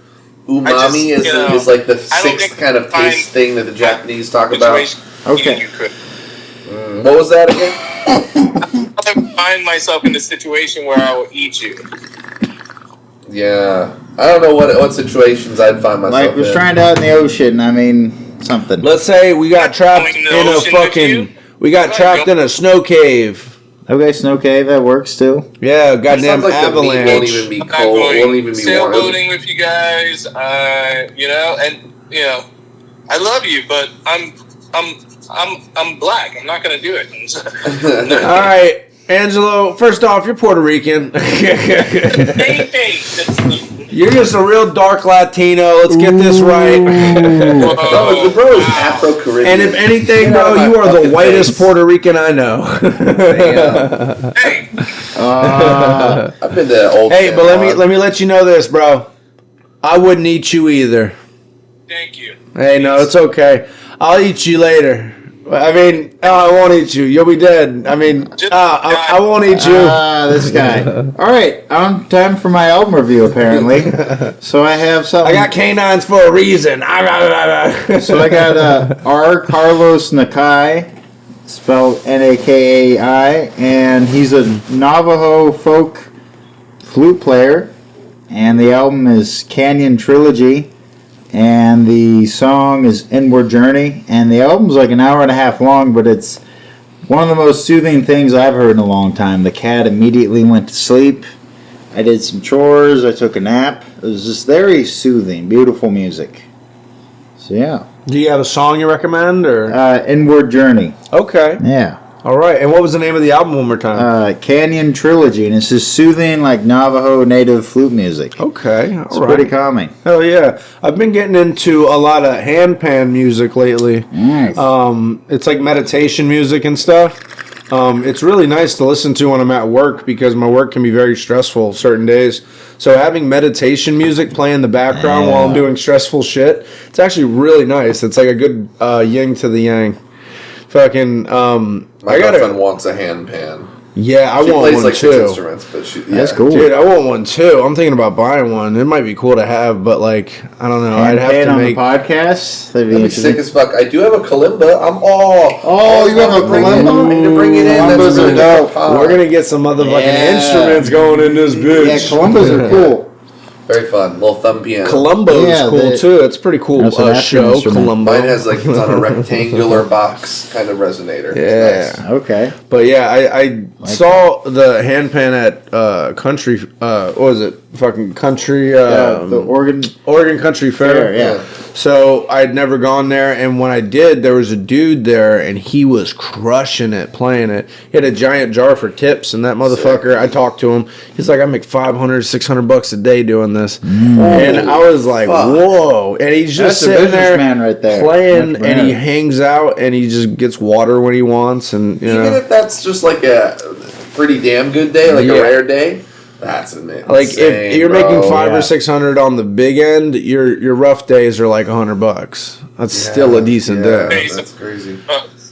Umami just, is like the I don't 6th get kind of fine taste thing that the Japanese talk about. Situation Okay. you could. What was that again? I find myself in a situation where I will eat you. Yeah. I don't know what situations I'd find myself Like, was in. stranded out in the ocean. I mean, something. Let's say we got trapped Going in the in a ocean with fucking. you? We got trapped in a snow cave. Okay, snow cave, that works too. Yeah, It goddamn sounds like the meat won't avalanche. even be I'm not cold. Won't going even be sailboating warm. with you guys. You know, and you know, I love you, but I'm black. I'm not gonna do it. All right, Angelo. First off, you're Puerto Rican. Same thing. You're just a real dark Latino. Let's get this right. No, the bro is Afro-Caribbean. And if anything, Get out bro, of my you are the fucking whitest face. Puerto Rican I know. Damn. Hey, I've been to Old Hey, San but Juan. let me let you know this, bro. I wouldn't eat you either. thank you. Hey, no, it's okay. I'll eat you later. I mean, I won't eat you. You'll be dead. I mean, I won't eat you. This guy. All right, time for my album review, apparently. So I have something. I got canines for a reason. So I got R. Carlos Nakai, spelled Nakai, and he's a Navajo folk flute player. And the album is Canyon Trilogy. And the song is Inward Journey. And the album's like an hour and a half long, but it's one of the most soothing things I've heard in a long time. The cat immediately went to sleep. I did some chores. I took a nap. It was just very soothing, beautiful music. So yeah. Do you have a song you recommend, or? Inward Journey. Okay. Yeah. All right. And what was the name of the album one more time? Canyon Trilogy. And it's just soothing, like Navajo native flute music. Okay. It's All pretty right. calming. Hell yeah. I've been getting into a lot of handpan music lately. Nice. It's like meditation music and stuff. It's really nice to listen to when I'm at work because my work can be very stressful certain days. So having meditation music play in the background while I'm doing stressful shit, it's actually really nice. It's like a good yin to the yang. Fucking, My girlfriend wants a handpan. yeah, I She want plays one like too. 6 instruments, but That's cool. Dude, I want one too. I'm thinking about buying one. It might be cool to have, but like, I don't know. I'd have Handpan to on make. the podcast. That'd be That'd be interesting. sick as fuck. I do have a kalimba. Oh, you have a kalimba? I need to bring it in. Kalimbas That's are really dope. good pop. We're gonna get some motherfucking Yeah. instruments going in this bitch. Yeah, Kalimbas are cool. Very fun. Little thumb piano. Columbo's Yeah, cool too. It's a pretty cool That's an African show. instrument. Columbo. Mine has like, it's on a rectangular box kind of resonator. Yeah. It's nice. Okay. But yeah, I saw the handpan at Country. What was it? Fucking Country. The Oregon Country Fair. Fair, yeah. So I'd never gone there, and when I did, there was a dude there, and he was crushing it, playing it. He had a giant jar for tips, and that motherfucker, I talked to him. He's like, I make $500, $600 a day doing this, and I was like, fuck. whoa! And he's just That's a sitting there businessman right there. playing, That's and he rad. hangs out, and he just gets water when he wants, and you Even know. if that's just like a pretty damn good day, like Yeah. a rare day, that's amazing. Like if you're making $500 yeah. or $600 on the big end, your rough days are like $100. That's still a decent day. That's crazy.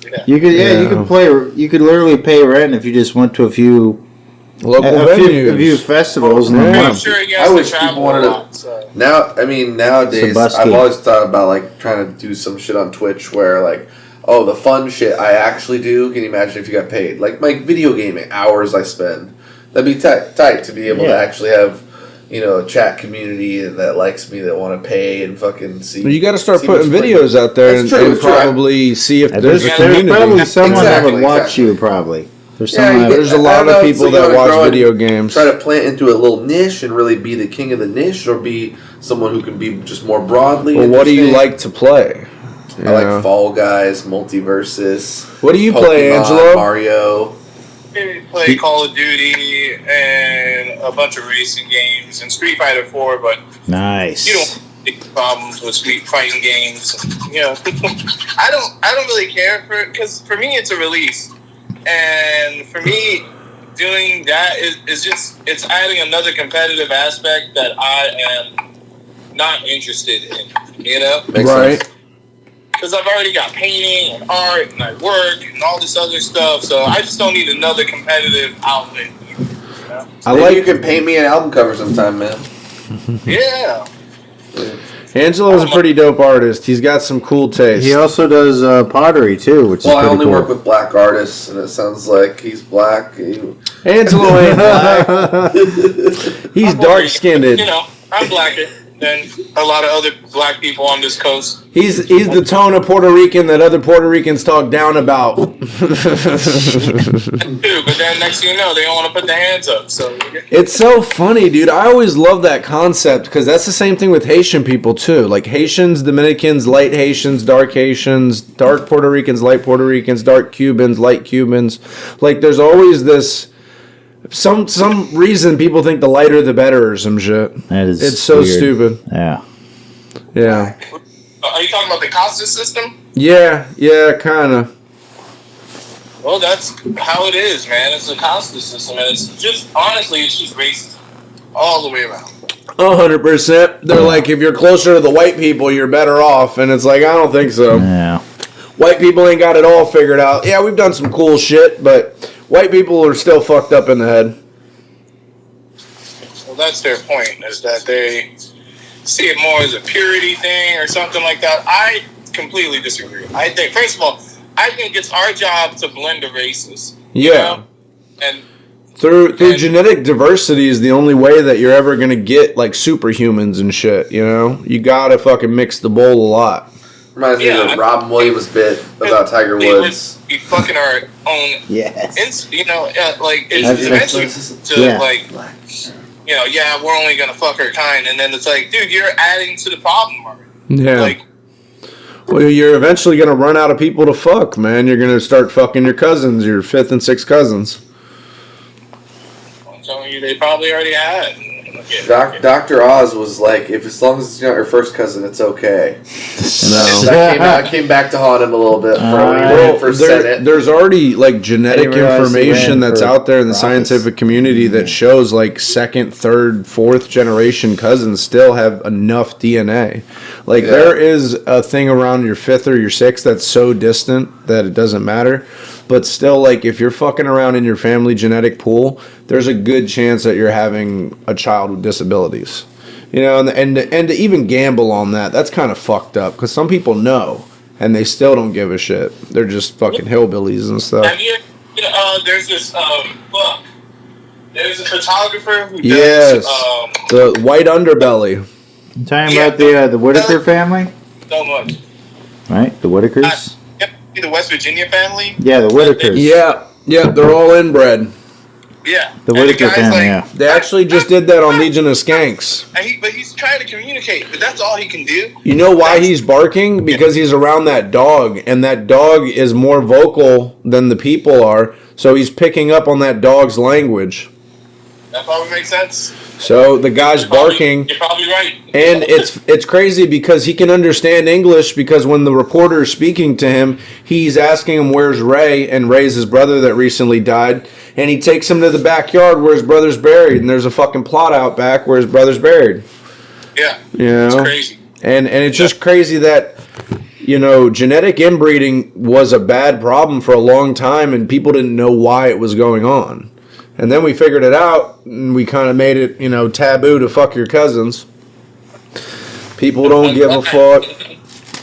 Yeah. You could, Yeah. you could play. You could literally pay rent if you just went to a few Local a venues. few festivals. in the Yeah. I'm month. sure he I has to wish people travel a wanted to- lot. So. Nowadays, Sebusky. I've always thought about like trying to do some shit on Twitch where like, oh, the fun shit I actually do. Can you imagine if you got paid? Like my video gaming hours I spend. That'd be tight to be able to Yeah. actually have, you know, a chat community that likes me that want to pay and fucking see. Well, you got to start see putting what's videos out there That's and, true, and true. probably see if there's There's, a Yeah, there's community. probably someone that would Exactly, watch exactly. you. Probably there's Yeah, someone. you that- There's a I lot don't of know, people so you that wanna watch grow and video games. Try to plant into a little niche and really be the king of the niche, or be someone who can be just more broadly. Well, what do you interesting. like to play? You I know? like Fall Guys, Multiversus. What do you play, Pokemon, Angelo? Mario. Maybe play Call of Duty and a bunch of racing games and Street Fighter 4, but Nice. you don't have big problems with street fighting games. You know, I don't really care for it because for me it's a release, and for me doing that is just it's adding another competitive aspect that I am not interested in. You know, Makes Right. sense. because I've already got painting and art and I work and all this other stuff, so I just don't need another competitive outlet. You know? I Maybe like you can paint me an album cover sometime, man. Yeah. Angelo's a pretty dope artist. He's got some cool taste. He also does pottery too, which Well, is I pretty only cool. work with black artists, and it sounds like he's black. Angelo ain't black. He's dark skinned. You know, I'm blacker than a lot of other black people on this coast. He's the tone of Puerto Rican that other Puerto Ricans talk down about. Dude, but then next thing you know, they don't want to put their hands up. So It's so funny, dude. I always love that concept because that's the same thing with Haitian people too. Like Haitians, Dominicans, light Haitians, dark Puerto Ricans, light Puerto Ricans, dark Cubans, light Cubans. Like there's always this some reason people think the lighter the better or some shit. That is It's so weird. stupid. Yeah. Yeah. are you talking about the caste system? Yeah, kind of. Well, that's how it is, man. It's a caste system, and it's just honestly, it's just racist all the way around. 100%. They're like, if you're closer to the white people, you're better off. And it's like, I don't think so. Yeah. White people ain't got it all figured out. Yeah, we've done some cool shit, but white people are still fucked up in the head. Well, that's their point, is that they see it more as a purity thing or something like that. I completely disagree. I think, first of all, I think it's our job to blend the races. You know? And Through genetic diversity is the only way that you're ever going to get, like, superhumans and shit, you know? You gotta fucking mix the bowl a lot. Reminds me of the Robin Williams bit about Tiger Woods. We fucking our own, Yes. you know, like, it's eventually to, like, you know, we're only going to fuck our kind. And then it's like, dude, you're adding to the problem already. Yeah. Like, well, you're eventually going to run out of people to fuck, man. You're going to start fucking your cousins, your fifth and sixth cousins. I'm telling you, they probably already had. Dr. Oz was like, if as long as it's not your first cousin, it's okay. No. That came back to haunt him a little bit for Senate. There's already like genetic information that's out there in the office. scientific community that shows like second, third, fourth generation cousins still have enough DNA. Like there is a thing around your fifth or your sixth that's so distant that it doesn't matter. But still, like, if you're fucking around in your family genetic pool, there's a good chance that you're having a child with disabilities. You know, and to even gamble on that, that's kind of fucked up. Because some people know, and they still don't give a shit. They're just fucking hillbillies and stuff. Have you there's this book. There's a photographer who Yes, does, the white underbelly. You talking about the Whitaker family? so much. Right? The Whitakers? The West Virginia family? Yeah, the Whitakers. Yeah, they're all inbred. Yeah. The Whitaker family, yeah. They actually just did that on Legion of Skanks. But he's trying to communicate, but that's all he can do. You know why he's barking? Because he's around that dog, and that dog is more vocal than the people are, so he's picking up on that dog's language. That probably makes sense. So the guy's barking, You're probably right. and it's crazy because he can understand English because when the reporter is speaking to him, he's asking him where's Ray, and Ray's his brother that recently died, and he takes him to the backyard where his brother's buried, and there's a fucking plot out back where his brother's buried. Yeah. You know? It's crazy. And it's just crazy that, you know, genetic inbreeding was a bad problem for a long time, and people didn't know why it was going on. And then we figured it out, and we kind of made it, you know, taboo to fuck your cousins. People don't give a fuck.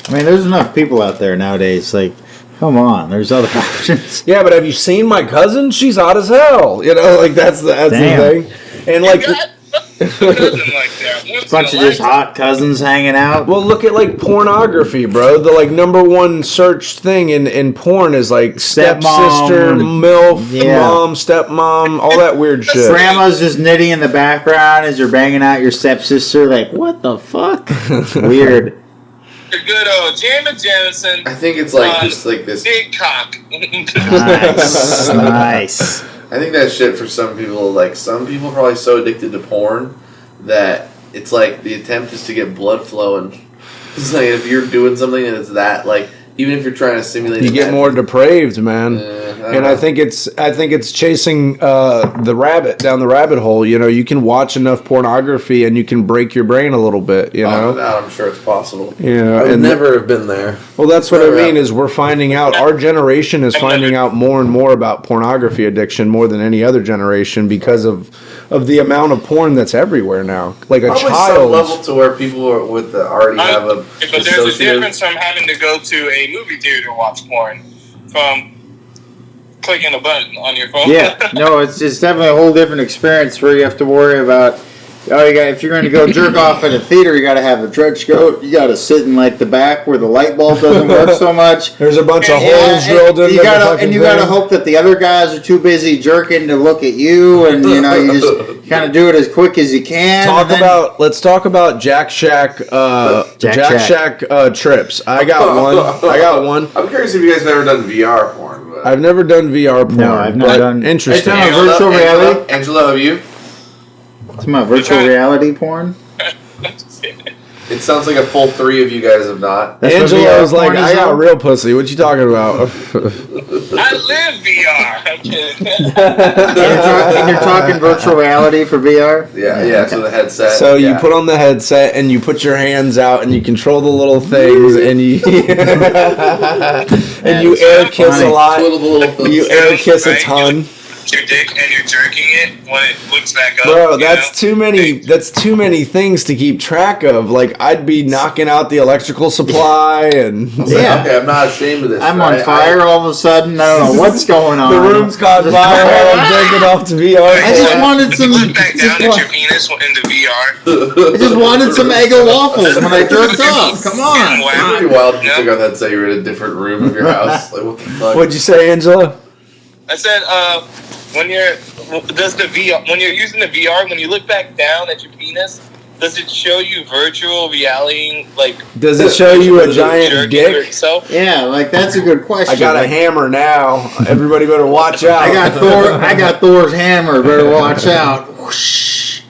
I mean, there's enough people out there nowadays. Like, come on, there's other options. Yeah, but have you seen my cousin? She's hot as hell. You know, like that's the thing. And like, Bunch of just hot cousins hanging out. well, look at like pornography, bro. The like number one search thing in porn is like stepsister, MILF, mom, stepmom, all that weird shit. Grandma's just knitting in the background as you're banging out your stepsister. Like, what the fuck? Weird. The good old Janet Jameson. I think it's like just like this. Big cock. Nice. Nice. I think that shit for some people, like some people are probably so addicted to porn that it's like the attempt is to get blood flowing. It's like if you're doing something and it's that, like even if you're trying to simulate, You get more depraved, man. I think it's chasing the rabbit down the rabbit hole. You know, you can watch enough pornography and you can break your brain a little bit. You know, I'm sure it's possible. Yeah, I would and never have been there. Well, that's what I mean. Is we're finding out. Our generation is finding out more and more about pornography addiction more than any other generation because of of the amount of porn that's everywhere now. Like a Probably some child. level to where people are with the, already have a. But there's a difference from having to go to a movie theater to watch porn from clicking a button on your phone. Yeah, no, it's definitely a whole different experience where you have to worry about. Oh, if you're going to go jerk off in a theater, you got to have a trench coat. You got to sit in like the back where the light bulb doesn't work so much. There's a bunch of holes drilled in. You got to hope that the other guys are too busy jerking to look at you, and you just kind of do it as quick as you can. Let's talk about Jack Shack. Jack Shack trips. I got one. I'm curious if you guys have ever done VR porn. But... I've never done VR porn. No, I've never done. Interesting. Virtual reality. Angela, have you? It's my virtual reality porn. It sounds like a full 3 of you guys have not. Angela was like, I got real pussy. What you talking about? I live VR. I'm kidding. And you're talking virtual reality for VR? Yeah, Okay. so the headset. So you put on the headset and you put your hands out and you control the little things and you and you air kiss a lot. You air kiss a ton. Your dick and you're jerking it when it looks back up. Bro, that's too many. That's too many things to keep track of. Like I'd be knocking out the electrical supply and Yeah. Okay, I'm not ashamed of this. I'm on fire all of a sudden. I don't know what's going on. the room's caught fire while I'm jerking off to VR. I just wanted some. Look back down at your penis into VR. I just wanted some Eggo waffles when I jerked off. Come on. It's pretty wild if you took out that say you're in a different room of your house. Like, what the fuck? What'd you say, Angela? I said, when you're using the VR, when you look back down at your penis, does it show you virtual reality? Like, Does it show you a giant jerking dick? yourself? Yeah, like that's a good question. I got a hammer now. Everybody better watch out. I got Thor's hammer. Better watch out. Whoosh.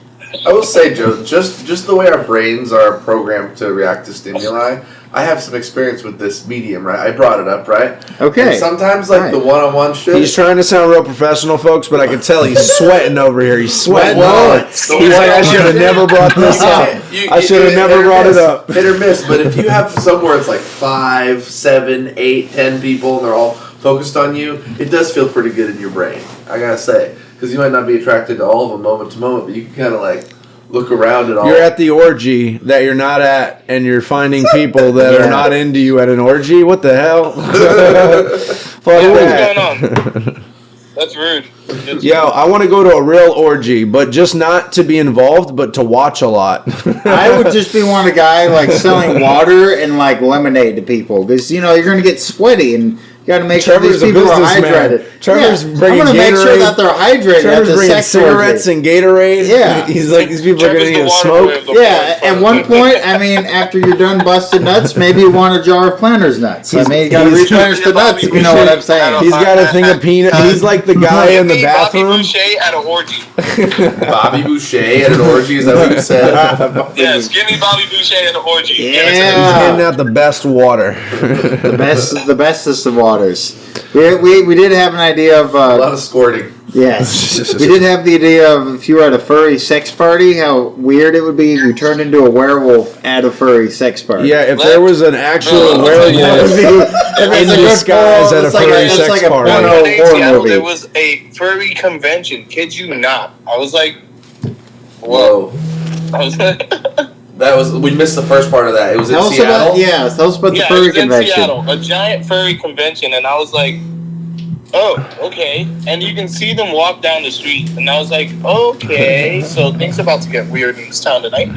I will say, Joe, just the way our brains are programmed to react to stimuli, I have some experience with this medium, right? I brought it up, right? Okay. And sometimes, like, the one-on-one shit... He's trying to sound real professional, folks, but I can tell he's sweating over here. He's sweating. Bullets. He's like, I should have never brought this up. I should have never brought it up. Hit or miss, but if you have somewhere it's like 5, 7, 8, 10 people, and they're all focused on you, it does feel pretty good in your brain, I gotta say. Because you might not be attracted to all of them moment to moment, but you can kind of, like... look around at all. You're at the orgy that you're not at, and you're finding people that are not into you at an orgy. What the hell? Fuck What's going on? That's rude. Yo, I want to go to a real orgy, but just not to be involved, but to watch a lot. I would just be one guy like selling water and like lemonade to people because you're gonna get sweaty and. You got to make sure these people are hydrated. Trevor's bringing I'm going to make sure Gatorade. that they're hydrated. Trevor's at the bringing sex cigarettes orgy. and Gatorade. Yeah. He's like, these people are going to need to smoke. Yeah, at one point, I mean, after you're done busting nuts, maybe you want a jar of Planters nuts. I mean, you got to replenish the nuts, if you know what I'm saying. He's got a thing of peanut. He's like the guy in the bathroom. Bobby Boucher at an orgy. Bobby Boucher at an orgy, is that what you said? Yes, give me Bobby Boucher at an orgy. Yeah. He's getting out the best water. The bestest of waters. We did have an idea of... a lot of squirting. Yes. We did have the idea of if you were at a furry sex party, how weird it would be if you turned into a werewolf at a furry sex party. Yeah, if there was an actual werewolf in disguise at a furry sex party. In Seattle, there was a furry convention. Kid you not. I was like, whoa. We missed the first part of that. It was in Seattle? Tell us about the furry convention. In Seattle, a giant furry convention, and I was like, oh, okay. And you can see them walk down the street, and I was like, okay, so things about to get weird in this town tonight.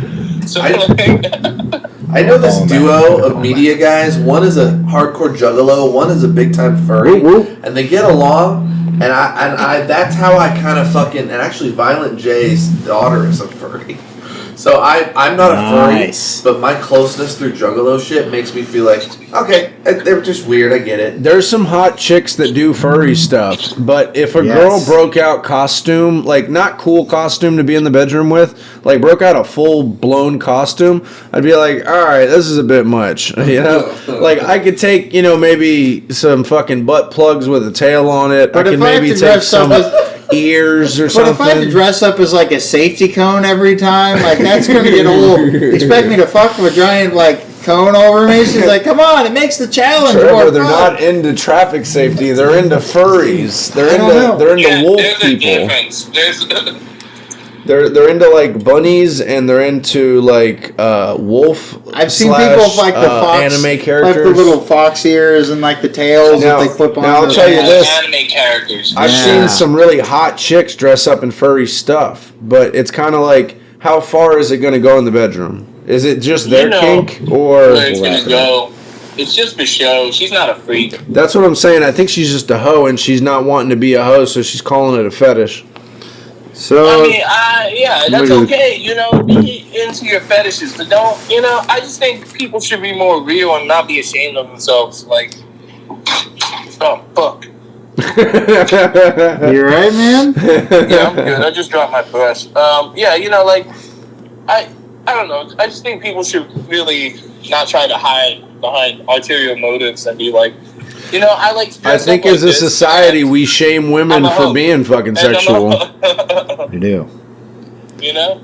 So I know this duo of media guys. One is a hardcore juggalo, one is a big time furry, and they get along. And I that's how I kind of fucking. And actually, Violent J's daughter is a furry. So I'm not a furry, but my closeness through Juggalo shit makes me feel like, okay, they're just weird, I get it. There's some hot chicks that do furry stuff, but if a girl broke out costume, like not cool costume to be in the bedroom with, like broke out a full-blown costume, I'd be like, all right, this is a bit much, Like I could take, maybe some fucking butt plugs with a tail on it. But I could maybe take some ears or something. But if I had to dress up as like a safety cone every time, like that's going to get old. Expect me to fuck with a giant like cone over me? She's like, come on, it makes the challenge more they're fun. not into traffic safety. They're into furries. They're into wolf people. Difference. They're into like bunnies and they're into like wolf. I've seen people with like the fox anime characters, like the little fox ears and like the tails that they clip on. Now I'll tell you this: anime characters. I've seen some really hot chicks dress up in furry stuff, but it's kind of like, how far is it going to go in the bedroom? Is it just their kink or? Where it's going to go. It's just for show. She's not a freak. That's what I'm saying. I think she's just a hoe, and she's not wanting to be a hoe, so she's calling it a fetish. So I mean, yeah, that's okay. You know, be into your fetishes, but don't. You know, I just think people should be more real and not be ashamed of themselves. Like, oh fuck. You right, man? Yeah, I'm good. I just dropped my brush. Yeah, you know, like, I don't know. I just think people should really not try to hide behind ulterior motives and be like, you know, I like. I think as a society, we shame women for being fucking sexual. You do. You know?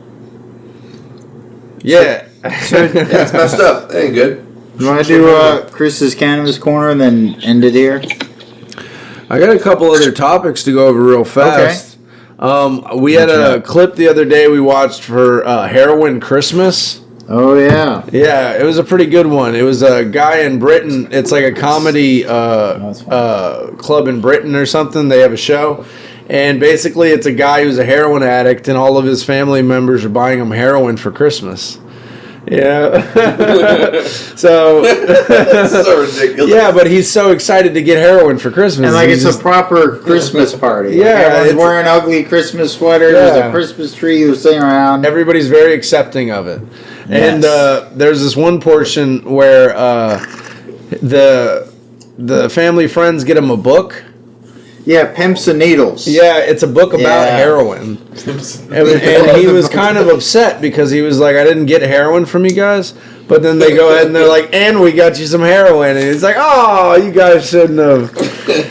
Yeah. It's messed up. That ain't good. You want to do Chris's Cannabis Corner and then end it here? I got a couple other topics to go over real fast. We had a clip the other day we watched for Heroin Christmas. Oh, yeah. Yeah, it was a pretty good one. It was a guy in Britain. It's like a comedy club in Britain or something. They have a show. And basically it's a guy who's a heroin addict and all of his family members are buying him heroin for Christmas. Yeah. So That's so ridiculous. Yeah, but he's so excited to get heroin for Christmas. And like it's a proper Christmas party. Yeah, like everyone's wearing ugly Christmas sweaters. Yeah. There's a Christmas tree you're sitting around. Everybody's very accepting of it. Yes. And there's this one portion where the family friends get him a book. Yeah, Pimps and Needles. Yeah, it's a book about heroin. And he was kind of upset because he was like, I didn't get heroin from you guys. But then they go ahead and they're like, and we got you some heroin. And he's like, oh, you guys shouldn't have.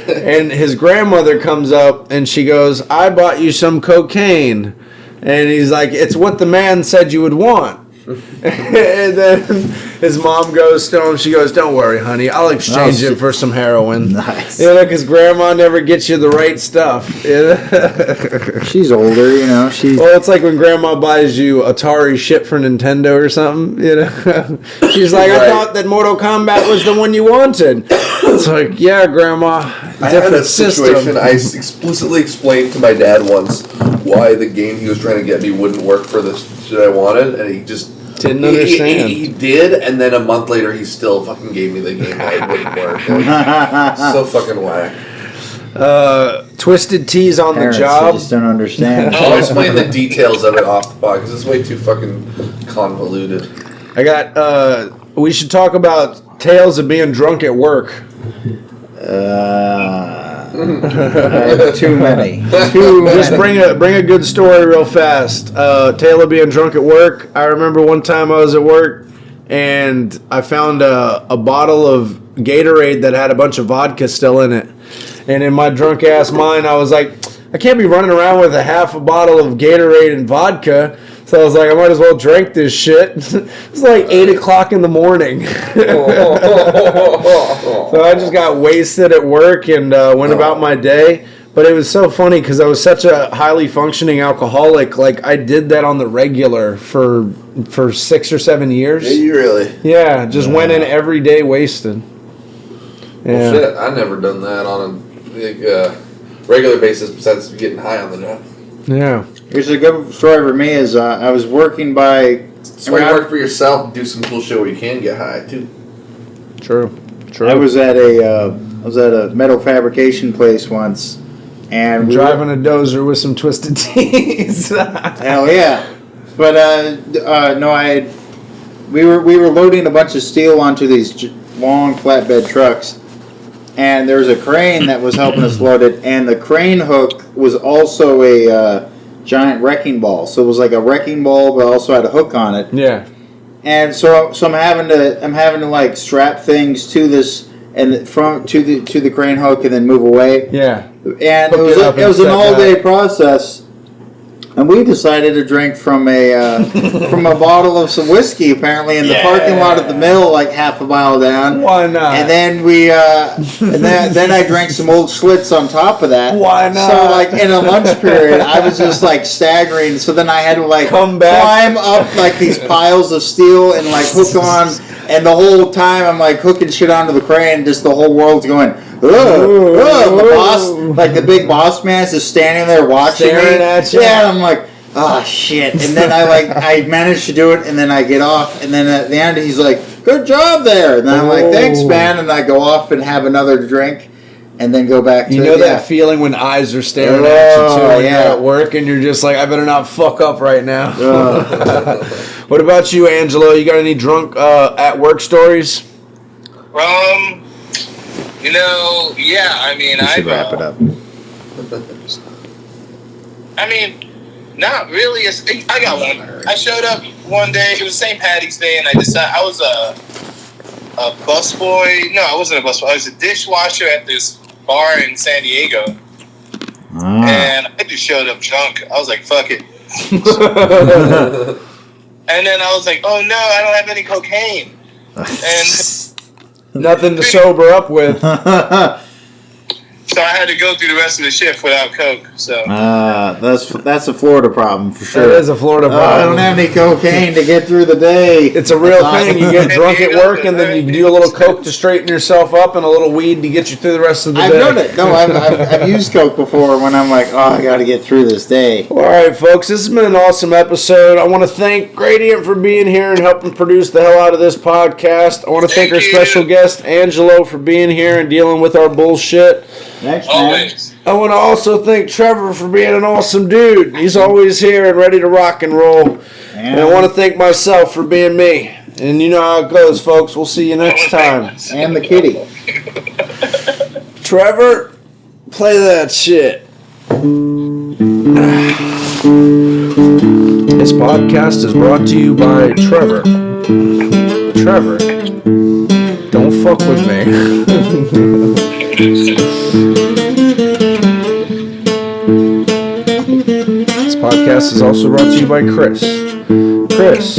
And his grandmother comes up and she goes, I bought you some cocaine. And he's like, it's what the man said you would want. And then his mom goes to him. She goes, "Don't worry, honey. I'll exchange it for some heroin." Nice. You know, because grandma never gets you the right stuff. She's older, you know. Well, it's like when grandma buys you Atari shit for Nintendo or something. You know, she's like, "I thought that Mortal Kombat was the one you wanted." It's like, yeah, grandma. I had a situation. I explicitly explained to my dad once why the game he was trying to get me wouldn't work for the shit I wanted, and he just didn't understand. He did, and then a month later, he still fucking gave me the game that it wouldn't work. So fucking whack. Twisted teas on Parents, the job. I just don't understand. I'll explain the details of it off the pod because it's way too fucking convoluted. I got. We should talk about tales of being drunk at work. Too many. Just bring a good story real fast. Tale of being drunk at work. I remember one time I was at work and I found a bottle of Gatorade that had a bunch of vodka still in it. And in my drunk ass mind, I was like, I can't be running around with a half a bottle of Gatorade and vodka. So I was like, I might as well drink this shit. It's like 8 o'clock in the morning. So I just got wasted at work and went about my day. But it was so funny because I was such a highly functioning alcoholic. Like, I did that on the regular for 6 or 7 years. Yeah, you really? Yeah, just went in every day wasted. Yeah. Well, shit, I never done that on a regular basis besides getting high on the job. Yeah. Here's a good story for me is I was working by... That's why you work for yourself and do some cool shit where you can get high, too. True. I was at a metal fabrication place once, and driving a dozer with some Twisted Teas. Hell yeah! But no, we were loading a bunch of steel onto these long flatbed trucks, and there was a crane that was helping us load it, and the crane hook was also a giant wrecking ball. So it was like a wrecking ball, but also had a hook on it. Yeah. And so I'm having to like strap things to this and to the crane hook and then move away. Yeah. And it was an all day process. And we decided to drink from a bottle of some whiskey, apparently in the parking lot of the mill, like half a mile down. Why not? And then then I drank some old Schlitz on top of that. Why not? So like in a lunch period, I was just like staggering. So then I had to like Come back. climb up like these piles of steel and like hook on. And the whole time I'm like hooking shit onto the crane, just the whole world's going, ugh, ugh. The boss, like the big boss man, is just standing there watching Staring me. at you. Yeah, I'm like, oh shit. And then I managed to do it, and then I get off, and then at the end he's like, good job there. And then I'm like, thanks, man. And I go off and have another drink, and then go back to You know that feeling when eyes are staring at you too when you're at work and you're just like, I better not fuck up right now. What about you, Angelo? You got any drunk at work stories? Yeah, I mean, I should wrap it up. I mean, not really. I got one. I showed up one day. It was St. Patty's Day, and I decided I was a busboy. No, I wasn't a busboy. I was a dishwasher at this bar in San Diego, and I just showed up drunk. I was like, "Fuck it," and then I was like, "Oh no, I don't have any cocaine," and nothing to sober up with. so I had to go through the rest of the shift without coke. So that's a Florida problem for sure. It is a Florida problem. I don't have any cocaine to get through the day. It's a real thing. You get drunk at work and then you do a little coke to straighten yourself up and a little weed to get you through the rest of the day. I've done it. No, I've used coke before when I'm like, oh, I got to get through this day. All right, folks, this has been an awesome episode. I want to thank Gradient for being here and helping produce the hell out of this podcast. I want to thank our special guest, Angelo, for being here and dealing with our bullshit. Next always. I want to also thank Trevor for being an awesome dude. He's always here and ready to rock and roll. And I want to thank myself for being me. And you know how it goes, folks. We'll see you next time. And the kitty. Trevor, play that shit. This podcast is brought to you by Trevor. Trevor, don't fuck with me. This podcast is also brought to you by Chris. Chris,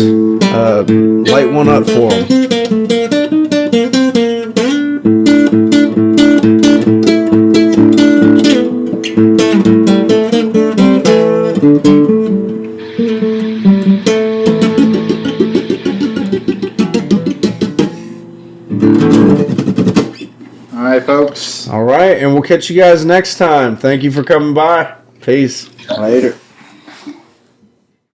light one up for him. All right, folks. All right, and we'll catch you guys next time. Thank you for coming by. Peace. Later.